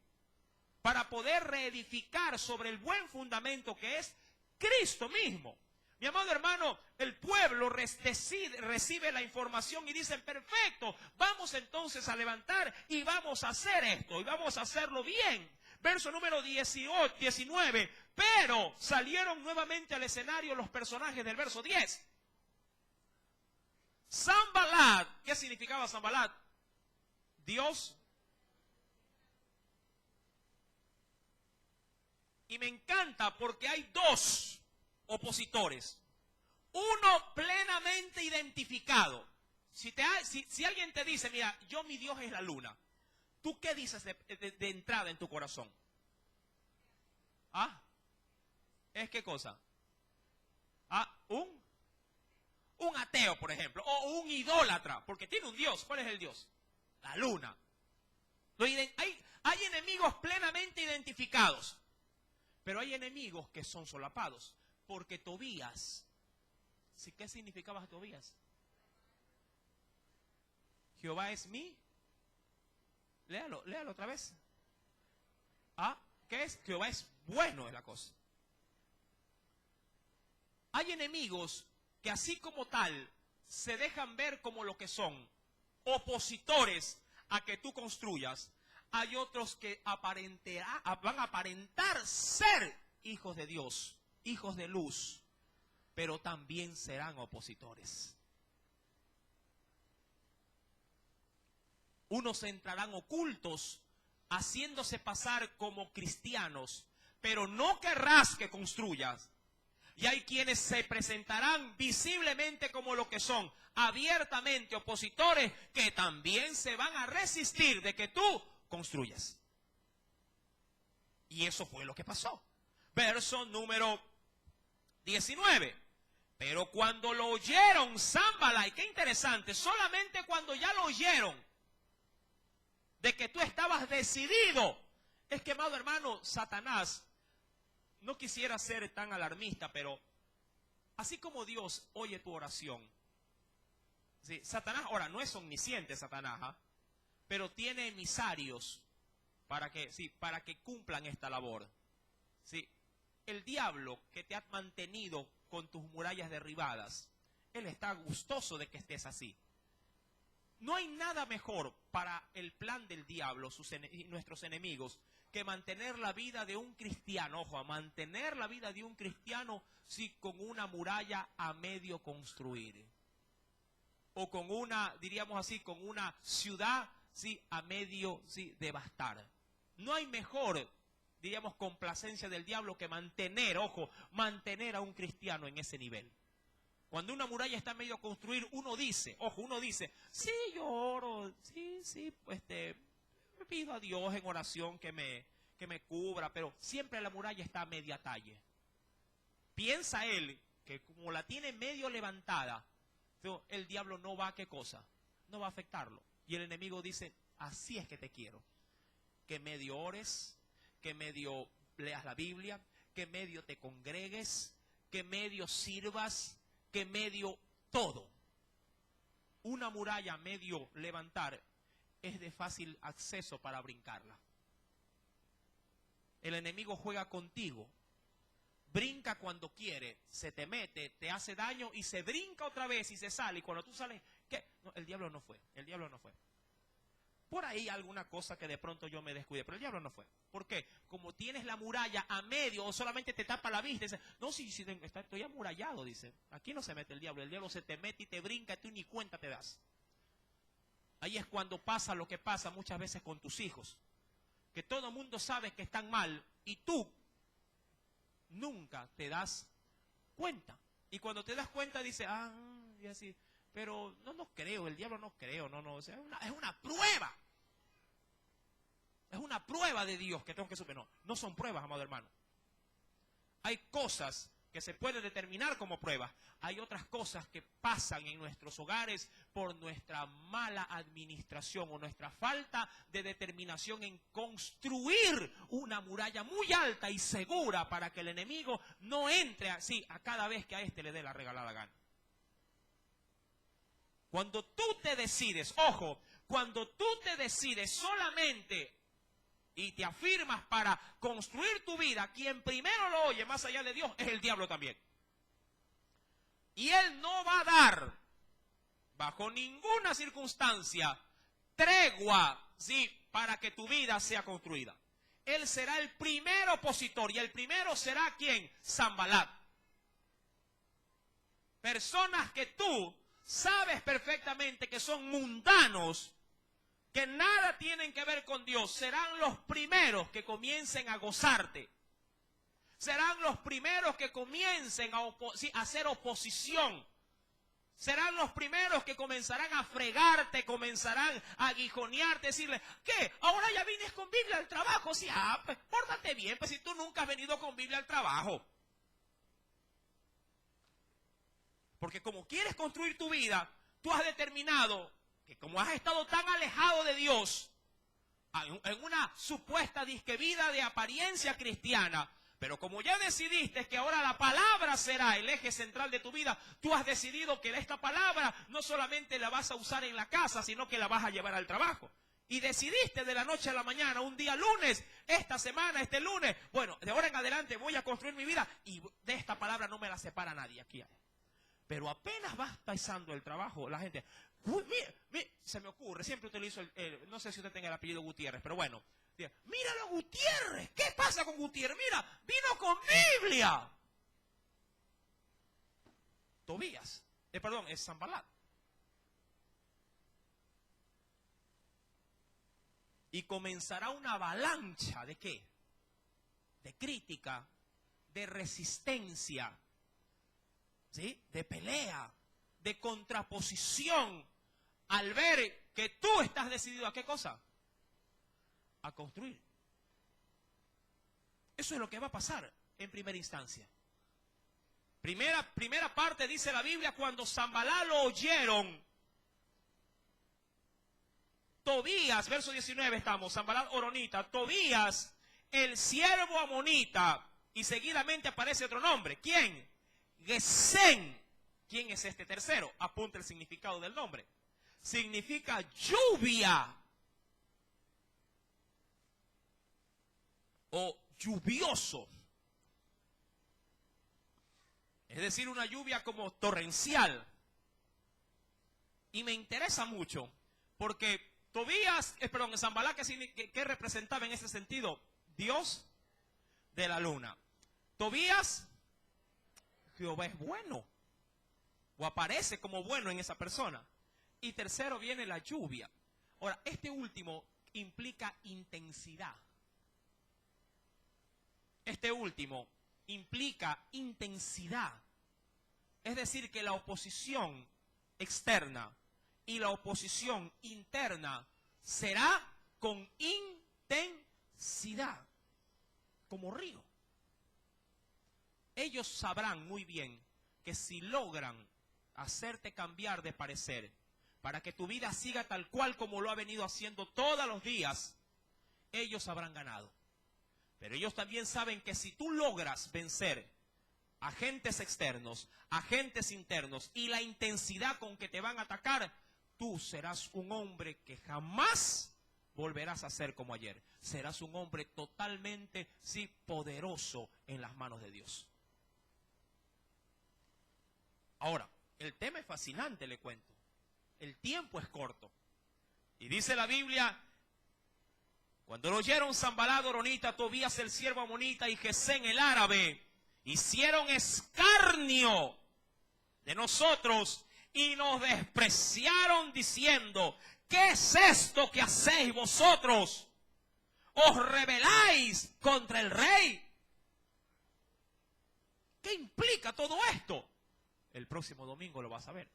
para poder reedificar sobre el buen fundamento que es Cristo mismo. Mi amado hermano, el pueblo recibe la información y dicen, perfecto, vamos entonces a levantar y vamos a hacer esto y vamos a hacerlo bien. Verso número 19, pero salieron nuevamente al escenario los personajes del verso 10. Sanbalat, ¿qué significaba Sanbalat? Dios. Y me encanta porque hay dos opositores. Uno plenamente identificado. Si alguien te dice, mira, mi Dios es la luna. ¿Tú qué dices de entrada en tu corazón? ¿Ah? ¿Es qué cosa? ¿Ah? Un ateo, por ejemplo, o un idólatra, porque tiene un Dios. ¿Cuál es el Dios? La luna. Hay enemigos plenamente identificados, pero hay enemigos que son solapados, porque Tobías, ¿qué significaba Tobías? Jehová es mi... Léalo otra vez. ¿Ah? ¿Qué es? Jehová es bueno, es la cosa. Hay enemigos que así como tal se dejan ver como lo que son, opositores a que tú construyas. Hay otros que van a aparentar ser hijos de Dios, hijos de luz, pero también serán opositores. Unos entrarán ocultos, haciéndose pasar como cristianos, pero no querrás que construyas. Y hay quienes se presentarán visiblemente como lo que son, abiertamente opositores, que también se van a resistir de que tú construyas. Y eso fue lo que pasó. Verso número 19. Pero cuando lo oyeron Sanbalat, qué interesante, solamente cuando ya lo oyeron, de que tú estabas decidido. Es que, amado hermano, Satanás, no quisiera ser tan alarmista, pero así como Dios oye tu oración, ¿sí? Satanás, ahora, no es omnisciente Satanás, pero tiene emisarios para que cumplan esta labor. ¿Sí? El diablo que te ha mantenido con tus murallas derribadas, él está gustoso de que estés así. No hay nada mejor para el plan del diablo, nuestros enemigos, que mantener la vida de un cristiano, ojo, a mantener la vida de un cristiano, sí, con una muralla a medio construir. O con una, diríamos así, con una ciudad, sí, a medio, sí, devastar. No hay mejor, diríamos, complacencia del diablo que mantener, ojo, mantener a un cristiano en ese nivel. Cuando una muralla está a medio construir, uno dice, ojo, uno dice, sí, yo oro, sí, me pido a Dios en oración que me cubra, pero siempre la muralla está a media talle. Piensa él que como la tiene medio levantada, el diablo no va a ¿qué cosa? No va a afectarlo. Y el enemigo dice, así es que te quiero. Que medio ores, que medio leas la Biblia, que medio te congregues, que medio sirvas, que medio todo. Una muralla medio levantar es de fácil acceso para brincarla. El enemigo juega contigo. Brinca cuando quiere, se te mete, te hace daño y se brinca otra vez y se sale. Y cuando tú sales, ¿qué? No, el diablo no fue, el diablo no fue. Por ahí alguna cosa que de pronto yo me descuide, pero el diablo no fue. ¿Por qué? Como tienes la muralla a medio o solamente te tapa la vista, dice, no, sí, estoy amurallado, dice. Aquí no se mete el diablo se te mete y te brinca y tú ni cuenta te das. Ahí es cuando pasa lo que pasa muchas veces con tus hijos. Que todo el mundo sabe que están mal y tú nunca te das cuenta. Y cuando te das cuenta dices, y así, pero no creo, el diablo no creo, o sea, es una prueba. Es una prueba de Dios que tengo que superar. No son pruebas, amado hermano. Hay cosas que se pueden determinar como pruebas. Hay otras cosas que pasan en nuestros hogares por nuestra mala administración o nuestra falta de determinación en construir una muralla muy alta y segura para que el enemigo no entre así a cada vez que a este le dé la regalada gana. Cuando tú te decides, ojo, cuando tú te decides solamente y te afirmas para construir tu vida, quien primero lo oye más allá de Dios es el diablo también. Y él no va a dar, bajo ninguna circunstancia, tregua, ¿sí?, para que tu vida sea construida. Él será el primer opositor, y el primero será ¿quién? Sanbalat. Personas que tú sabes perfectamente que son mundanos, que nada tienen que ver con Dios, serán los primeros que comiencen a gozarte. Serán los primeros que comiencen a hacer oposición. Serán los primeros que comenzarán a fregarte, comenzarán a aguijonearte, decirle, ¿qué? Ahora ya vienes con Biblia al trabajo. Sí, pues pórtate bien, pues si tú nunca has venido con Biblia al trabajo. Porque como quieres construir tu vida, tú has determinado que como has estado tan alejado de Dios, en una supuesta disque vida de apariencia cristiana, pero como ya decidiste que ahora la palabra será el eje central de tu vida, tú has decidido que esta palabra no solamente la vas a usar en la casa, sino que la vas a llevar al trabajo. Y decidiste de la noche a la mañana, un día lunes, esta semana, este lunes, bueno, de ahora en adelante voy a construir mi vida y de esta palabra no me la separa nadie aquí. Pero apenas vas pasando el trabajo, la gente, uy, mira, se me ocurre, siempre utilizo no sé si usted tenga el apellido Gutiérrez, pero bueno, míralo Gutiérrez, ¿qué pasa con Gutiérrez? Mira, vino con Biblia. Tobías, es Sanbalat. Y comenzará una avalancha ¿de qué? De crítica, de resistencia, ¿sí?, de pelea, de contraposición, al ver que tú estás decidido a ¿qué cosa? A construir. Eso es lo que va a pasar en primera instancia. Primera parte dice la Biblia, cuando Sanbalat lo oyeron, Tobías, verso 19 estamos, Sanbalat horonita, Tobías, el siervo amonita, y seguidamente aparece otro nombre. ¿Quién? Gesén. ¿Quién es este tercero? Apunta el significado del nombre. Significa lluvia o lluvioso. Es decir, una lluvia como torrencial. Y me interesa mucho porque Tobías, Sanbalat, ¿qué representaba en ese sentido? Dios de la luna. Tobías, Jehová es bueno, o aparece como bueno en esa persona. Y tercero viene la lluvia. Ahora, este último implica intensidad. Este último implica intensidad. Es decir, que la oposición externa y la oposición interna será con intensidad, como río. Ellos sabrán muy bien que si logran hacerte cambiar de parecer, para que tu vida siga tal cual como lo ha venido haciendo todos los días, ellos habrán ganado. Pero ellos también saben que si tú logras vencer agentes externos, agentes internos y la intensidad con que te van a atacar, tú serás un hombre que jamás volverás a ser como ayer. Serás un hombre totalmente, sí, poderoso en las manos de Dios. Ahora, el tema es fascinante, le cuento. El tiempo es corto. Y dice la Biblia, cuando lo oyeron Sanballat horonita, Tobías el siervo amonita y Gesén el árabe, hicieron escarnio de nosotros y nos despreciaron diciendo, ¿qué es esto que hacéis vosotros? ¿Os rebeláis contra el rey? ¿Qué implica todo esto? El próximo domingo lo vas a ver.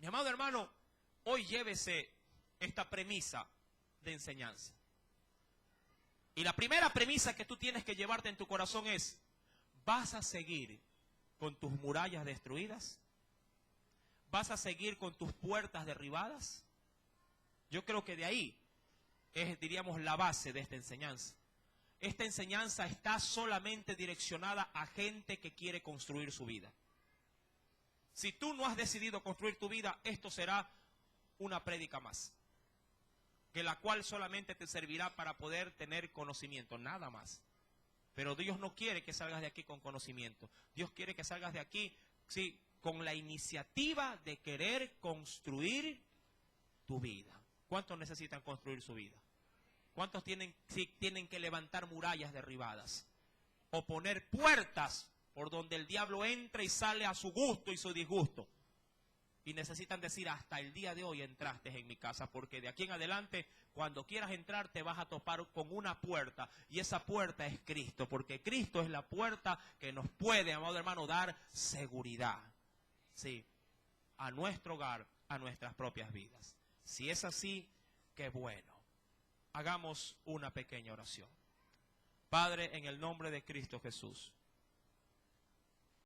Mi amado hermano, hoy llévese esta premisa de enseñanza. Y la primera premisa que tú tienes que llevarte en tu corazón es, ¿vas a seguir con tus murallas destruidas? ¿Vas a seguir con tus puertas derribadas? Yo creo que de ahí es, diríamos, la base de esta enseñanza. Esta enseñanza está solamente direccionada a gente que quiere construir su vida. Si tú no has decidido construir tu vida, esto será una prédica más, que la cual solamente te servirá para poder tener conocimiento, nada más. Pero Dios no quiere que salgas de aquí con conocimiento. Dios quiere que salgas de aquí, sí, con la iniciativa de querer construir tu vida. ¿Cuántos necesitan construir su vida? ¿Cuántos tienen que levantar murallas derribadas? O poner puertas por donde el diablo entra y sale a su gusto y su disgusto. Y necesitan decir, hasta el día de hoy entraste en mi casa, porque de aquí en adelante, cuando quieras entrar, te vas a topar con una puerta. Y esa puerta es Cristo, porque Cristo es la puerta que nos puede, amado hermano, dar seguridad. Sí, a nuestro hogar, a nuestras propias vidas. Si es así, qué bueno. Hagamos una pequeña oración. Padre, en el nombre de Cristo Jesús,